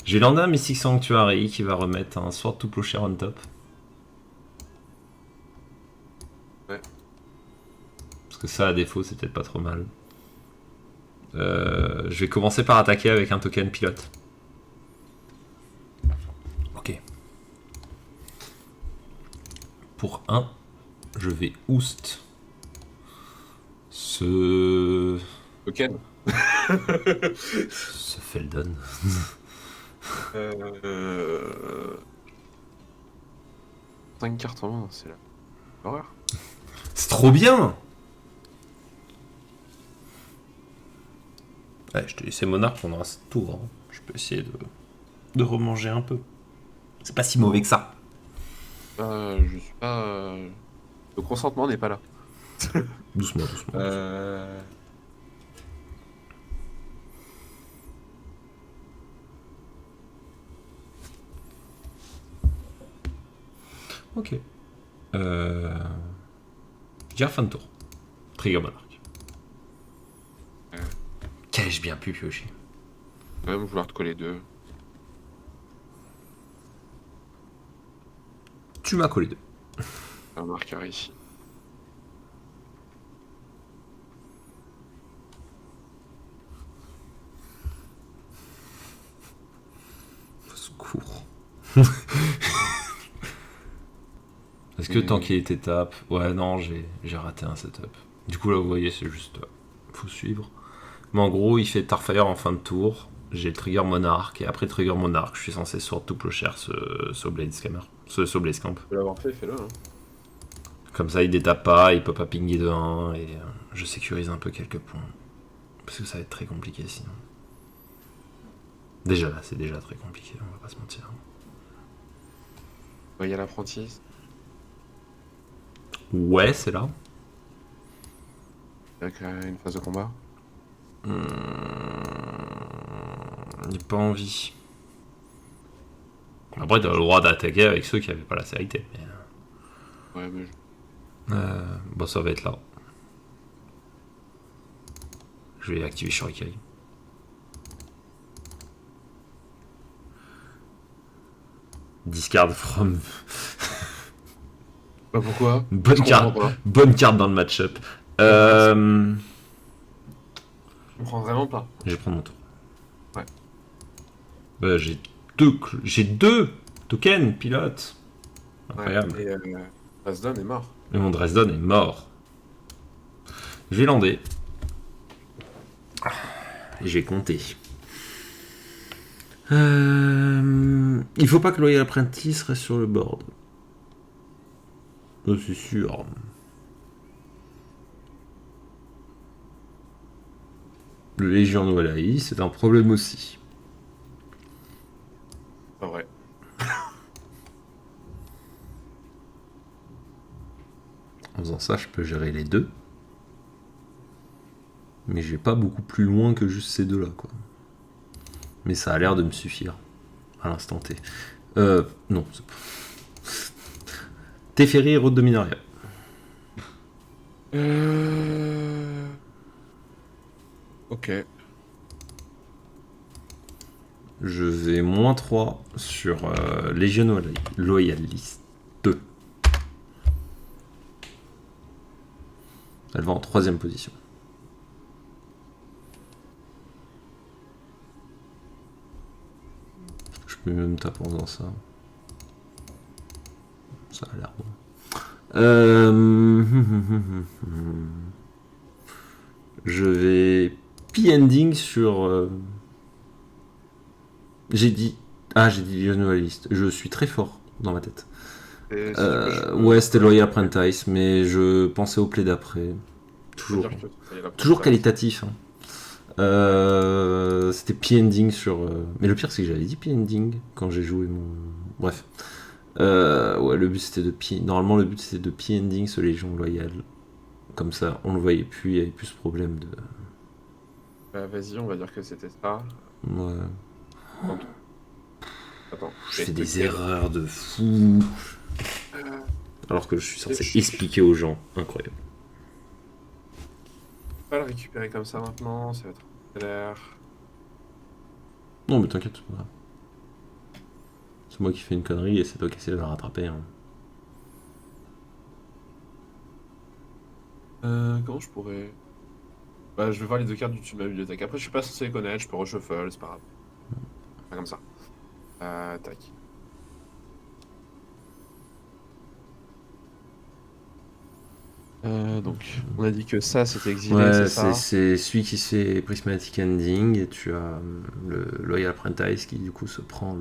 J'ai landé un Mystic Sanctuary qui va remettre un Sword to Plowshare on top. Ouais. Parce que ça, à défaut, c'est peut-être pas trop mal. Je vais commencer par attaquer avec un token pilote. Ok. Pour 1, je vais Oost ce Token. Feldon. Euh... 5 cartes en main, c'est l'horreur. C'est trop bien. Ouais, je te laissé monarque pendant un tour. Hein. Je peux essayer de remanger un peu. C'est pas si mauvais que ça. Je suis pas. Le consentement n'est pas là. Doucement, doucement. Ok. J'ai fin de tour. Trigger monarque. Qu'ai-je bien pu piocher? Quand même vouloir te coller 2. Tu m'as collé 2. Un marqueur ici. Au secours. Est-ce que tant qu'il était étape... Ouais, non, j'ai raté un setup. Du coup, là, vous voyez, c'est juste... faut suivre. Mais en gros, il fait Tarfire en fin de tour. J'ai le trigger monarque. Et après le trigger monarque, je suis censé Sword to Plowshare ce Blade Scammer. Ce Blade Scamp. Tu peux l'avoir fait, fais-le. Hein. Comme ça, il détape pas, il peut pas pinguer de 1. Et je sécurise un peu quelques points. Parce que ça va être très compliqué sinon. Déjà là, c'est déjà très compliqué, on va pas se mentir. Il y a l'apprenti. Ouais, c'est là. Avec une phase de combat. J'ai pas envie. Après, t'as le droit d'attaquer avec ceux qui avaient pas la sécurité. Mais... Ouais, mais bon, ça va être là. Je vais activer Shuriken. Discard from. Bah pourquoi? Bonne Je carte. comprends pas. Bonne carte dans le match-up. Je comprends vraiment pas. Je vais prendre mon tour. Ouais. J'ai deux tokens pilotes. Incroyable. Ouais, et Dresden est mort. Et mon Dresden est mort. Je vais lander. Et j'ai compté. Il faut pas que Loyal Apprentice reste sur le board. C'est sûr. Le Légion Noalaï, c'est un problème aussi. Pas vrai. En faisant ça, je peux gérer les deux. Mais je vais pas beaucoup plus loin que juste ces deux-là, quoi. Mais ça a l'air de me suffire. À l'instant T. Non. Teferi et Route de Minaria. Ok. Je vais -3 sur Légion Loyaliste 2. Elle va en 3ème position. Je peux même taper en faisant ça. Ça a l'air bon. Je vais P-ending sur... J'ai dit Légion Loyaliste. Je suis très fort dans ma tête. Et si tu veux, je peux- Ouais, c'était Loyal Apprentice, mais je pensais au play d'après. je peux Toujours, dire que ça y est, la toujours première. qualitatif. Hein. C'était P-ending sur. Mais le pire, c'est que j'avais dit P-ending quand j'ai joué mon. Bref. Ouais, le but c'était de P. Normalement, le but c'était de P-ending ce Légion Loyal. Comme ça, on le voyait plus, il y avait plus ce problème de. Bah, vas-y, on va dire que c'était ça. Ouais. Attends. Je fais des erreurs de fou. Alors que je suis censé expliquer aux gens. Incroyable. Pas le récupérer comme ça maintenant, ça va être galère. Non, mais t'inquiète, c'est pas grave. C'est moi qui fais une connerie et c'est toi qui essaie de la rattraper. Hein. Comment je pourrais. Bah, je vais voir les deux cartes du dessus de ma bibliothèque. Après, je suis pas censé les connaître, je peux reshuffle, c'est pas grave. Pas comme ça. Tac. Donc, on a dit que ça c'était exilé, Ouais, c'est ça. c'est celui qui se fait Prismatic Ending et tu as le Loyal Apprentice qui du coup se prend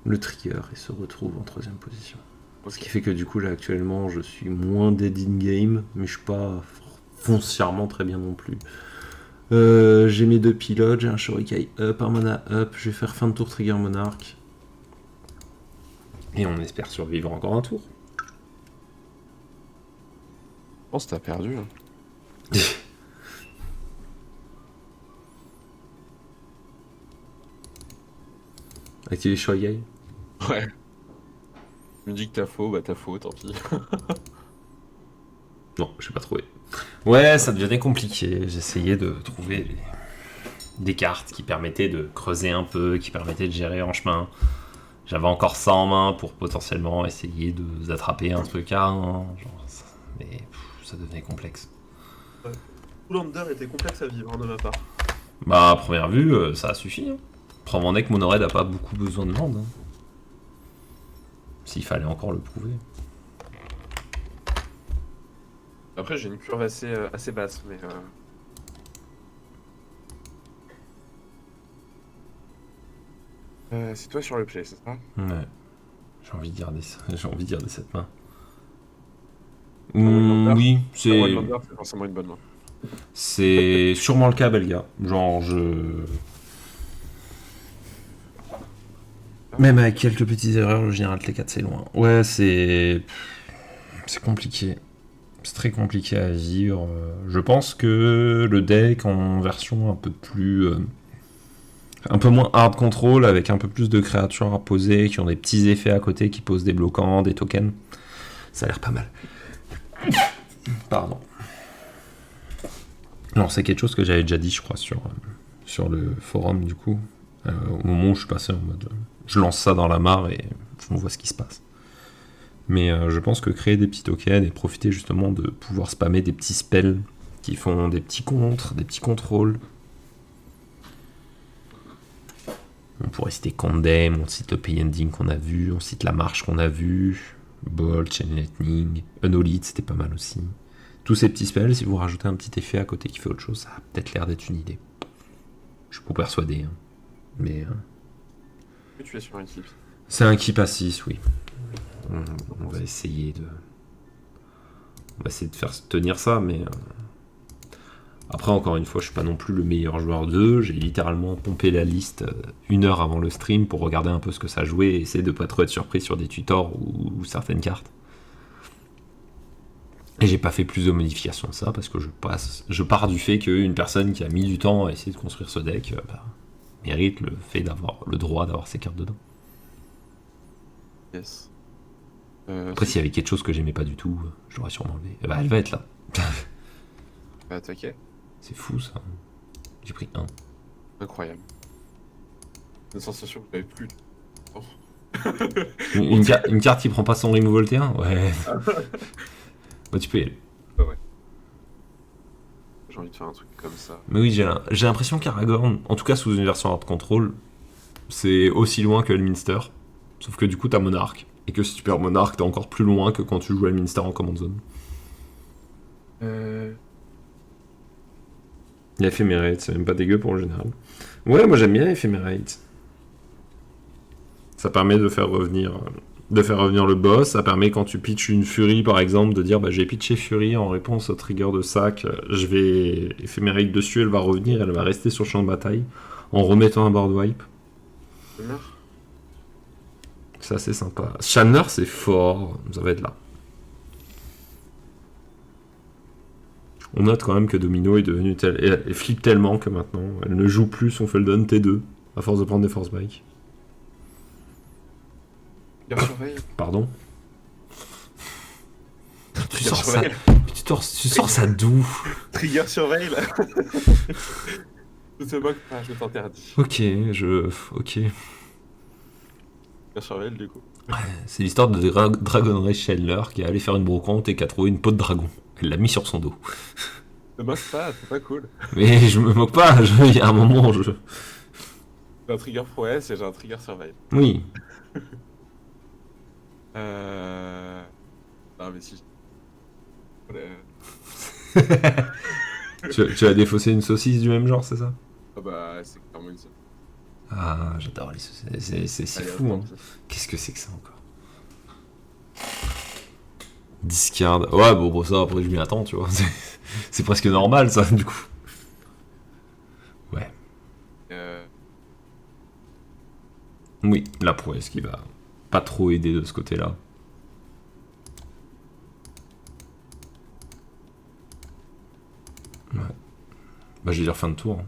le trigger et se retrouve en 3ème position. Ok. Ce qui fait que du coup là actuellement je suis moins dead in game mais je suis pas foncièrement très bien non plus. J'ai mes 2 pilotes, j'ai un Shurikai up, un mana up, je vais faire fin de tour trigger Monarch. Et on espère survivre encore un tour. Je pense que t'as perdu. Hein. Activer Shurikai. Ouais. Tu me dis que t'as faux, bah t'as faux, tant pis. Non, j'ai pas trouvé. Ouais, ça devenait compliqué. J'essayais de trouver des cartes qui permettaient de creuser un peu, qui permettaient de gérer en chemin. J'avais encore ça en main pour potentiellement essayer d'attraper un truc à un. Mais ça devenait complexe. Lander était complexe à vivre, hein, de ma part. Bah, à première vue, ça a suffi. Hein. Prends mon deck, Monored n'a pas beaucoup besoin de land. Hein. S'il fallait encore le prouver. Après, j'ai une curve assez basse, mais. C'est toi sur le play, c'est ça? Ouais. J'ai envie de dire des 7 mains. Walllander. Oui, c'est. Walllander, c'est forcément une bonne main. C'est sûrement le cas, Belga. Genre, Même avec quelques petites erreurs, le général T4 c'est loin. Ouais, c'est compliqué. C'est très compliqué à vivre. Je pense que le deck en version un peu plus. Un peu moins hard control, avec un peu plus de créatures à poser, qui ont des petits effets à côté, qui posent des bloquants, des tokens. Ça a l'air pas mal. Pardon. Alors c'est quelque chose que j'avais déjà dit, je crois, sur le forum, du coup. Au moment où je suis passé en mode... je lance ça dans la mare et on voit ce qui se passe. Mais je pense que créer des petits tokens et profiter justement de pouvoir spammer des petits spells qui font des petits contres, des petits contrôles. On pourrait citer Condemn, on cite le Pay Ending qu'on a vu, on cite la marche qu'on a vu, Bolt, Chain Lightning, Unholy, c'était pas mal aussi. Tous ces petits spells, si vous rajoutez un petit effet à côté qui fait autre chose, ça a peut-être l'air d'être une idée. Je suis pas persuadé, hein. Mais... Que tu es sur un keep. c'est un keep à 6, oui. On va essayer de... On va essayer de faire tenir ça, mais... Après, encore une fois, je suis pas non plus le meilleur joueur d'eux. J'ai littéralement pompé la liste 1 heure avant le stream pour regarder un peu ce que ça jouait et essayer de pas trop être surpris sur des tutors ou certaines cartes. Et j'ai pas fait plus de modifications que ça parce que je pars du fait qu'une personne qui a mis du temps à essayer de construire ce deck mérite le fait d'avoir le droit d'avoir ces cartes dedans. Yes. Après, s'il y avait quelque chose que j'aimais pas du tout, je l'aurais sûrement enlevé. Bah, elle va être là. va attaquer. C'est fou ça. J'ai pris 1. Incroyable. Une sensation que j'avais plus. Une carte qui prend pas son removal T1 ouais. Bah, tu peux y aller. Bah ouais. J'ai envie de faire un truc comme ça. Mais oui, j'ai l'impression qu'Aragorn, en tout cas sous une version hard control, c'est aussi loin que Elminster. Sauf que du coup, t'as Monarch. Et que si tu perds Monarch, t'es encore plus loin que quand tu joues Elminster en command zone. L'Ephemerate, c'est même pas dégueu pour le général. Ouais, moi j'aime bien l'Ephemerate. Ça permet de faire revenir le boss. Ça permet quand tu pitches une Fury par exemple de dire bah j'ai pitché Fury en réponse au trigger de sac, je vais Ephemerate dessus, elle va revenir, elle va rester sur le champ de bataille en remettant un board wipe. C'est assez sympa. Shanner c'est fort, ça va être là. On note quand même que Domino est devenu elle flippe tellement que maintenant elle ne joue plus son Feldon T2 à force de prendre des force bike. Pardon. Tu sors ça. Tu sors ça d'où? Trigger surveille là. Je te moque pas, je t'interdis. Ok. Trigger surveille du coup. Ouais, c'est l'histoire de Dragon Ray Chandler qui est allé faire une brocante et qui a trouvé une peau de dragon. Elle l'a mis sur son dos. Te moque pas, c'est pas cool. Mais je me moque pas, il y a un moment je... J'ai un trigger prouesse et j'ai un trigger surveille. Oui. Non mais si. tu as défaussé une saucisse du même genre, c'est ça? Ah bah c'est clairement une seule. Ah, j'adore les saucisses. C'est Allez, fou, hein. attends. Qu'est-ce que c'est que ça encore? Discard. Ouais, bon, ça, après, je m'y attends, tu vois. C'est presque normal, ça, du coup. Ouais. Oui, la prouesse qui va pas trop aider de ce côté-là. Ouais. Bah, je vais dire fin de tour.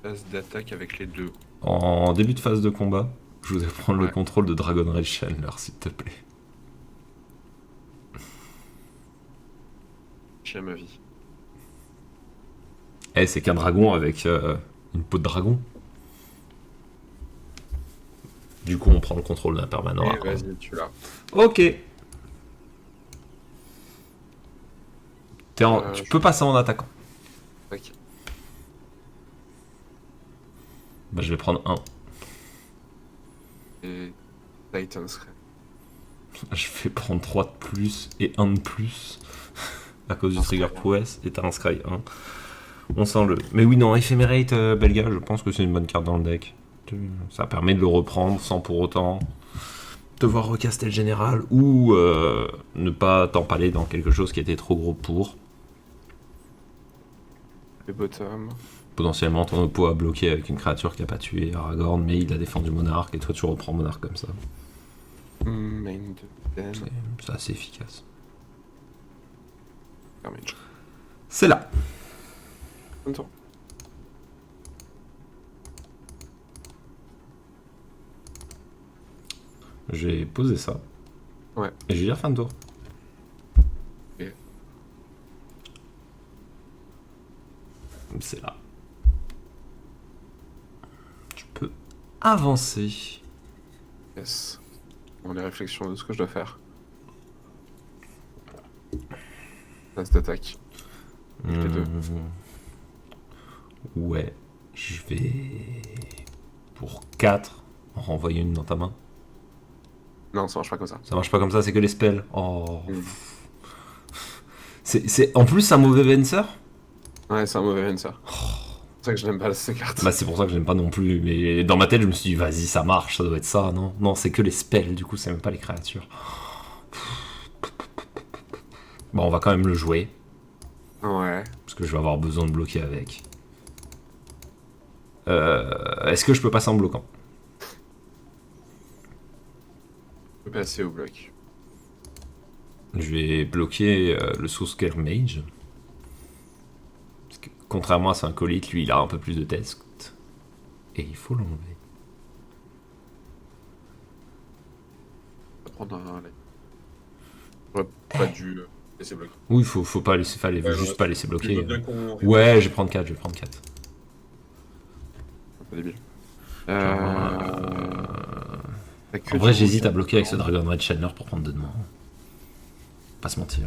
Phase d'attaque avec les deux. En début de phase de combat, je voudrais prendre le Ouais. contrôle de Dragon Ray Chandler, s'il te plaît. J'ai ma vie. Eh, c'est qu'un dragon avec une peau de dragon. Du coup, on prend le contrôle d'un permanent. Eh, vas-y, tu l'as. Ok. Tu peux passer en attaquant. Ok. Bah, je vais prendre 1. Et Titan serait. Je vais prendre 3 de plus et 1 de plus. À cause du trigger prouesse. Et t'as un Scry 1. On sent le. Mais oui, non, Ephemerate Belga, je pense que c'est une bonne carte dans le deck. Ça permet de le reprendre sans pour autant te voir recaster le général ou ne pas t'empaler dans quelque chose qui était trop gros pour. Les bottom. Potentiellement, ton oppo a bloqué avec une créature qui a pas tué Aragorn, mais il a défendu Monarque et toi tu reprends Monarque comme ça. Main de Den. C'est assez efficace. Damage. C'est là. Attends. J'ai posé ça. Ouais. Et je vais dire fin de tour. Ok. C'est là. Tu peux avancer. Yes. On a les réflexions de ce que je dois faire. Phase d'attaque. Les deux. Ouais. Je vais... Pour 4, en renvoyer une dans ta main. Non, ça marche pas comme ça. Ça marche pas comme ça, c'est que les spells. Oh. Mm. C'est en plus un mauvais Venser. Ouais, c'est un mauvais Venser. C'est pour ça que je n'aime pas ces cartes. Bah c'est pour ça que je n'aime pas non plus. Mais dans ma tête, je me suis dit, vas-y, ça marche, ça doit être ça. Non, non, c'est que les spells, du coup, c'est même pas les créatures. Bon, on va quand même le jouer, Ouais. parce que je vais avoir besoin de bloquer avec. Est-ce que je peux passer en bloquant? Je peux passer au bloc. Je vais bloquer le Soulscale Mage. Parce que, contrairement à son acolyte, lui, il a un peu plus de test. Et il faut l'enlever. On va prendre un... J'aurais pas dû laisser bloquer. Oui, faut pas laisser, fallait Ouais, juste ouais, pas laisser Tu veux bloquer. bien qu'on... Ouais, je vais prendre 4, je vais prendre 4. Un peu débile. T'as que En vrai, du j'hésite à rouge, bloquer avec ce non. Dragon Red Chandler pour prendre 2 de moins. Pas se mentir.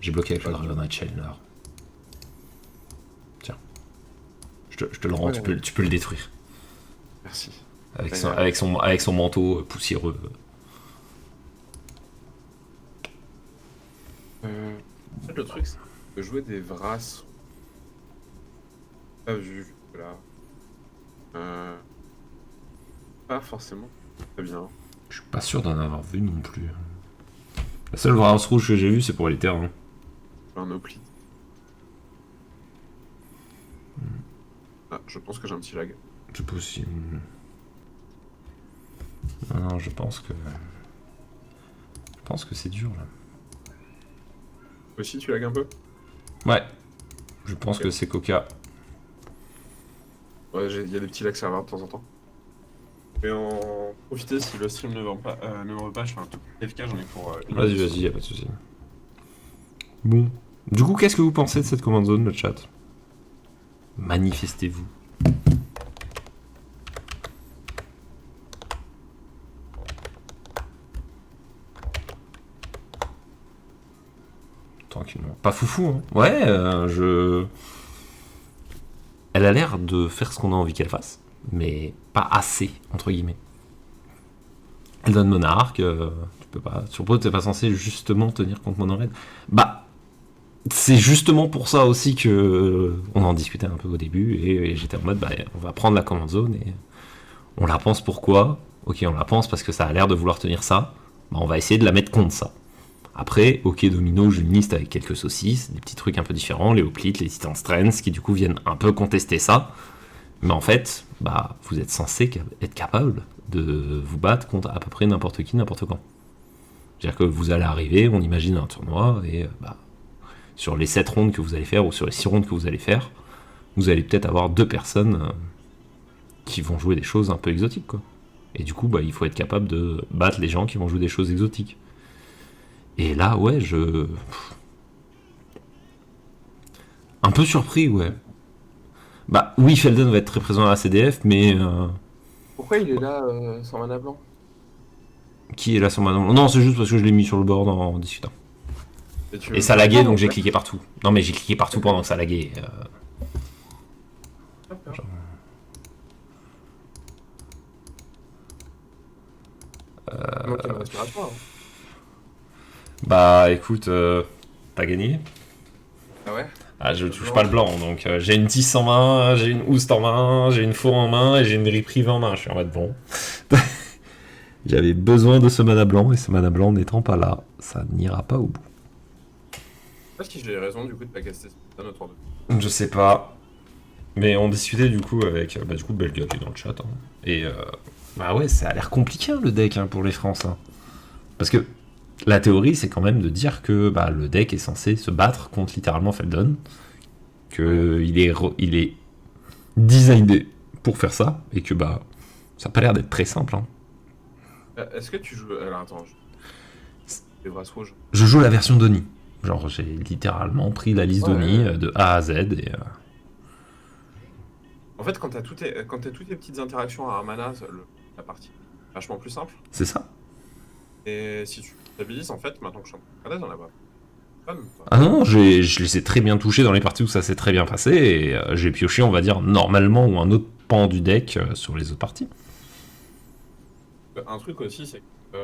J'ai bloqué avec le Dragon Red Chandler. Tiens. Je te le rends, Ouais. tu peux le détruire. Merci. Avec son manteau poussiéreux. En fait, le truc, c'est que jouer des Vras... Pas vu là. Pas forcément très bien. Je suis pas sûr d'en avoir vu non plus. La seule Vrasse rouge que j'ai vue, c'est pour les terrains. Un Hoplite. Ah, je pense que j'ai un petit lag. C'est possible. Non, je pense que. Je pense que c'est dur là. Aussi, tu lags un peu? Ouais. Je pense Ok. que c'est Coca. Ouais, il y a des petits lags serveurs de temps en temps. Je vais en profiter si le stream ne me veut pas, je fais un tout petit FK, j'en ai pour une Vas-y, minute. vas-y, y'a pas de soucis. Bon. Du coup, qu'est-ce que vous pensez de cette command zone, le chat? Manifestez-vous. Tranquillement. Pas foufou, hein. Ouais, Elle a l'air de faire ce qu'on a envie qu'elle fasse, mais pas assez, entre guillemets. Elle donne Monarque, tu peux pas. Surtout, t'es pas censé justement tenir contre Monored. Bah, c'est justement pour ça aussi que on en discutait un peu au début, et j'étais en mode, bah, on va prendre la command zone, et on la pense pourquoi? Ok, on la pense parce que ça a l'air de vouloir tenir ça, bah, on va essayer de la mettre contre ça. Après, ok, Domino, j'ai une liste avec quelques saucisses, des petits trucs un peu différents, les Hoplites, les Titan Strengths, qui du coup viennent un peu contester ça. Mais en fait, bah, vous êtes censé être capable de vous battre contre à peu près n'importe qui, n'importe quand. C'est-à-dire que vous allez arriver, on imagine un tournoi, et bah, sur les 7 rondes que vous allez faire, ou sur les 6 rondes que vous allez faire, vous allez peut-être avoir 2 personnes qui vont jouer des choses un peu exotiques, quoi. Et du coup, bah, il faut être capable de battre les gens qui vont jouer des choses exotiques. Et là, ouais, un peu surpris, ouais. Bah oui, Felden va être très présent à la CDF, mais Pourquoi il est là sans mana blanc? qui est là sur ma... Non, c'est juste parce que je l'ai mis sur le board en discutant. Et ça laguait, donc j'ai cliqué partout. Non, mais j'ai cliqué partout pendant que ça laguait. Manque un respiratoire. Bah écoute, t'as gagné. Ah ouais? Ah, je touche pas le blanc, donc j'ai une 10 en main, j'ai une Oust en main, j'ai une Four en main et j'ai une Reprieve en main. Je suis en mode bon. J'avais besoin de ce mana blanc et ce mana blanc n'étant pas là, ça n'ira pas au bout. Je sais pas si j'ai raison du coup de pas caster un autour de. Je sais pas. Mais on discutait du coup avec bah, du coup Belga qui est dans le chat. Hein. Et bah ouais, ça a l'air compliqué hein, le deck hein, pour les Français. Hein. Parce que la théorie c'est quand même de dire que bah, le deck est censé se battre contre littéralement Feldon. Il est designé pour faire ça. Et que bah ça a pas l'air d'être très simple. Hein. Est-ce que tu joues. Alors attends, les Vras rouges. Je joue la version d'Oni. Genre j'ai littéralement pris la liste Ouais. d'Oni de A à Z et... En fait, quand t'as toutes tes petites interactions à un mana, la partie est vachement plus simple. C'est ça. Et si tu stabilises, en fait, maintenant que je suis en train de regarder, on a pas. Ah non, je les ai très bien touchés dans les parties où ça s'est très bien passé, et j'ai pioché, on va dire, normalement, ou un autre pan du deck sur les autres parties. Un truc aussi, c'est que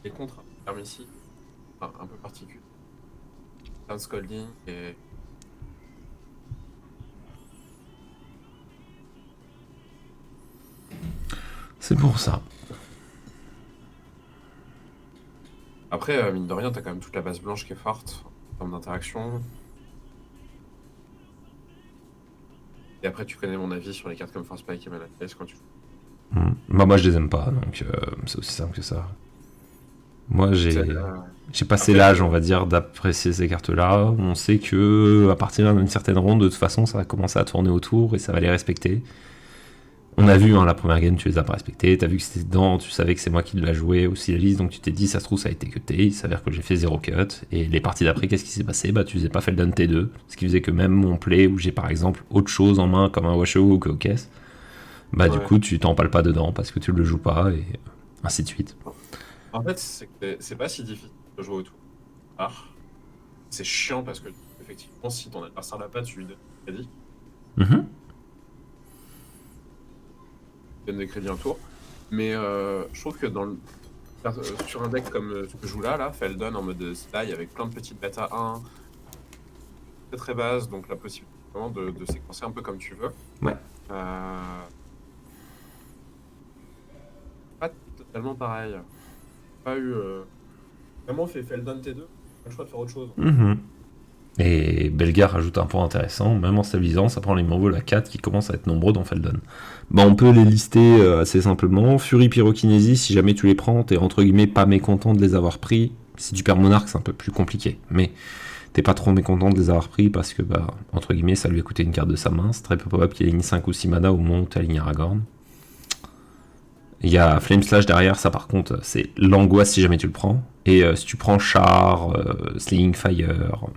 les contres permis ici, un peu particuliers. Un scolding et. C'est pour ça. Après, mine de rien, t'as quand même toute la base blanche qui est forte en termes d'interaction. Et après, tu connais mon avis sur les cartes comme Force Spike et Mana Chase quand tu joues. Bah, moi, je les aime pas, donc c'est aussi simple que ça. Moi, j'ai passé Après, l'âge, on va dire, d'apprécier ces cartes-là. On sait que à partir d'une certaine ronde, de toute façon, ça va commencer à tourner autour et ça va les respecter. On a vu, hein, la première game, tu les as pas respectés. T'as vu que c'était dedans, tu savais que c'est moi qui l'ai joué aussi la liste, donc tu t'es dit, ça se trouve, ça a été cuté. Il s'avère que j'ai fait 0 cut. Et les parties d'après, qu'est-ce qui s'est passé? Bah, tu faisais pas Feldon T2. Ce qui faisait que même mon play, où j'ai par exemple autre chose en main, comme un Washoe ou que caisse, bah, du Ouais. coup, tu t'empales pas dedans parce que tu le joues pas et ainsi de suite. En fait, c'est pas si difficile de jouer au tour. Ah. C'est chiant parce que, effectivement, si ton adversaire l'a pas, tu lui donnes des crédits. Mhm. Tu donnes des crédits un tour. Mais je trouve que sur un deck comme ce que je joue là, Feldon en mode slide avec plein de petites bêta 1, très très basse, donc la possibilité vraiment de séquencer un peu comme tu veux. Ouais. Pas totalement pareil. Pas eu. Vraiment fait Feldon T2, pas le choix de faire autre chose. Mhm. Et Belgar rajoute un point intéressant, même en stabilisant, ça prend les Morvols à 4 qui commencent à être nombreux dans Feldon. Bah, on peut les lister assez simplement. Fury Pyrokinésie, si jamais tu les prends, t'es entre guillemets pas mécontent de les avoir pris. Si tu perds Monarque, c'est un peu plus compliqué. Mais t'es pas trop mécontent de les avoir pris parce que, bah, entre guillemets, ça lui a coûté une carte de sa main. C'est très peu probable qu'il aligne 5 ou 6 mana au moment où tu alignes Aragorn. Il y a Flame Slash derrière, ça par contre, c'est l'angoisse si jamais tu le prends. Et si tu prends Char, Sling Fire,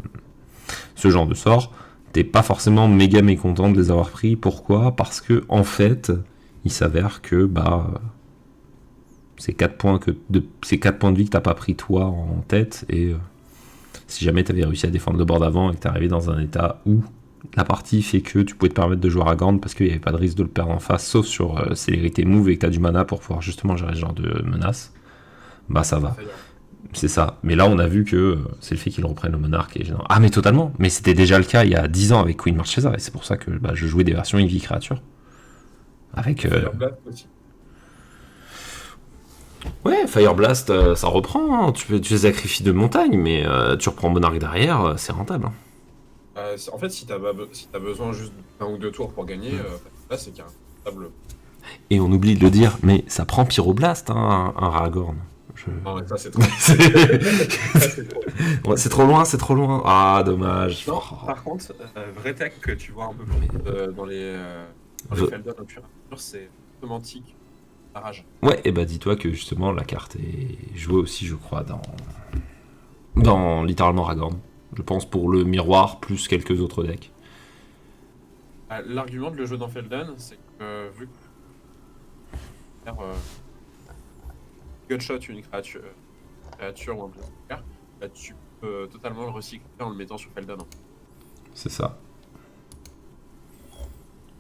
ce genre de sort, t'es pas forcément méga mécontent de les avoir pris. Pourquoi? Parce que en fait, il s'avère que bah c'est 4 points c'est 4 points de vie que t'as pas pris toi en tête, et si jamais t'avais réussi à défendre le bord d'avant et que t'es arrivé dans un état où la partie fait que tu pouvais te permettre de jouer à Gand parce qu'il n'y avait pas de risque de le perdre en face, sauf sur célérité move et que t'as du mana pour pouvoir justement gérer ce genre de menace, bah ça va. C'est ça. Mais là, on a vu que c'est le fait qu'ils reprennent le monarque. Et ah, mais totalement. Mais c'était déjà le cas il y a 10 ans avec Queen Marchesa. Et c'est pour ça que bah, je jouais des versions Eevee Creature. Avec. Fire Blast aussi. Ouais, Fire Blast, ça reprend. Hein. Tu sacrifies de montagne, mais tu reprends monarque derrière, c'est rentable. Hein. En fait, si t'as besoin juste d'un ou deux tours pour gagner, là, c'est qu'il y a un table. Et on oublie de le dire, mais ça prend Pyroblast, hein, un Aragorn. Non, mais ça, c'est trop. Ouais, c'est trop loin, c'est trop loin. Ah, dommage. Non, par contre, vrai tech que tu vois un peu plus dans les Feldon au fur et à mesure, c'est Semantique, la rage. Ouais, et bah dis-toi que justement la carte est jouée aussi, je crois, dans littéralement Aragorn. Je pense pour le miroir plus quelques autres decks. L'argument de le jouer dans Feldon, c'est que vu que Gutshot une créature ou un planeswalker, bah, tu peux totalement le recycler en le mettant sur Feldon. C'est ça.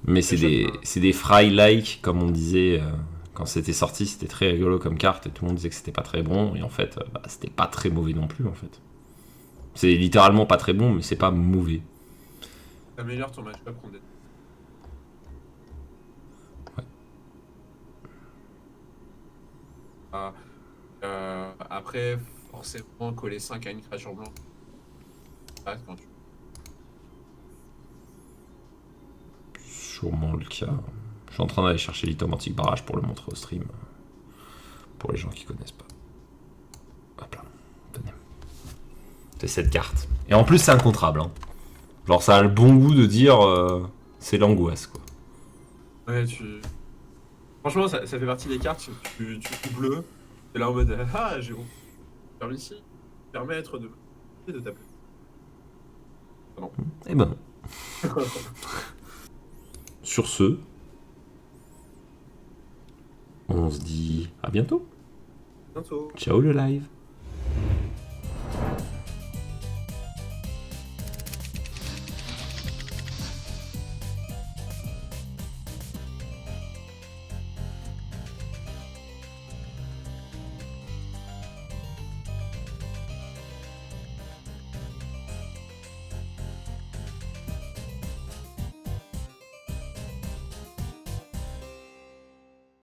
Mais c'est des fry-like, comme on disait quand c'était sorti, c'était très rigolo comme carte et tout le monde disait que c'était pas très bon. Et en fait, bah, c'était pas très mauvais non plus en fait. C'est littéralement pas très bon, mais c'est pas mauvais. T'améliores ton match-up contre des... Après, forcément, coller 5 à une créature blanche. Quand tu... Sûrement le cas. Je suis en train d'aller chercher l'Itomantic Barrage pour le montrer au stream. Pour les gens qui connaissent pas. Hop là. Tenez. C'est cette carte. Et en plus, c'est incontrable. Hein. Genre, ça a le bon goût de dire c'est l'angoisse, quoi. Ouais, franchement, ça fait partie des cartes, tu bleu, t'es là en mode ah, j'ai réussi, permettre de taper. Ah non. Eh ben non. Sur ce, on se dit à bientôt. Bientôt. Ciao le live.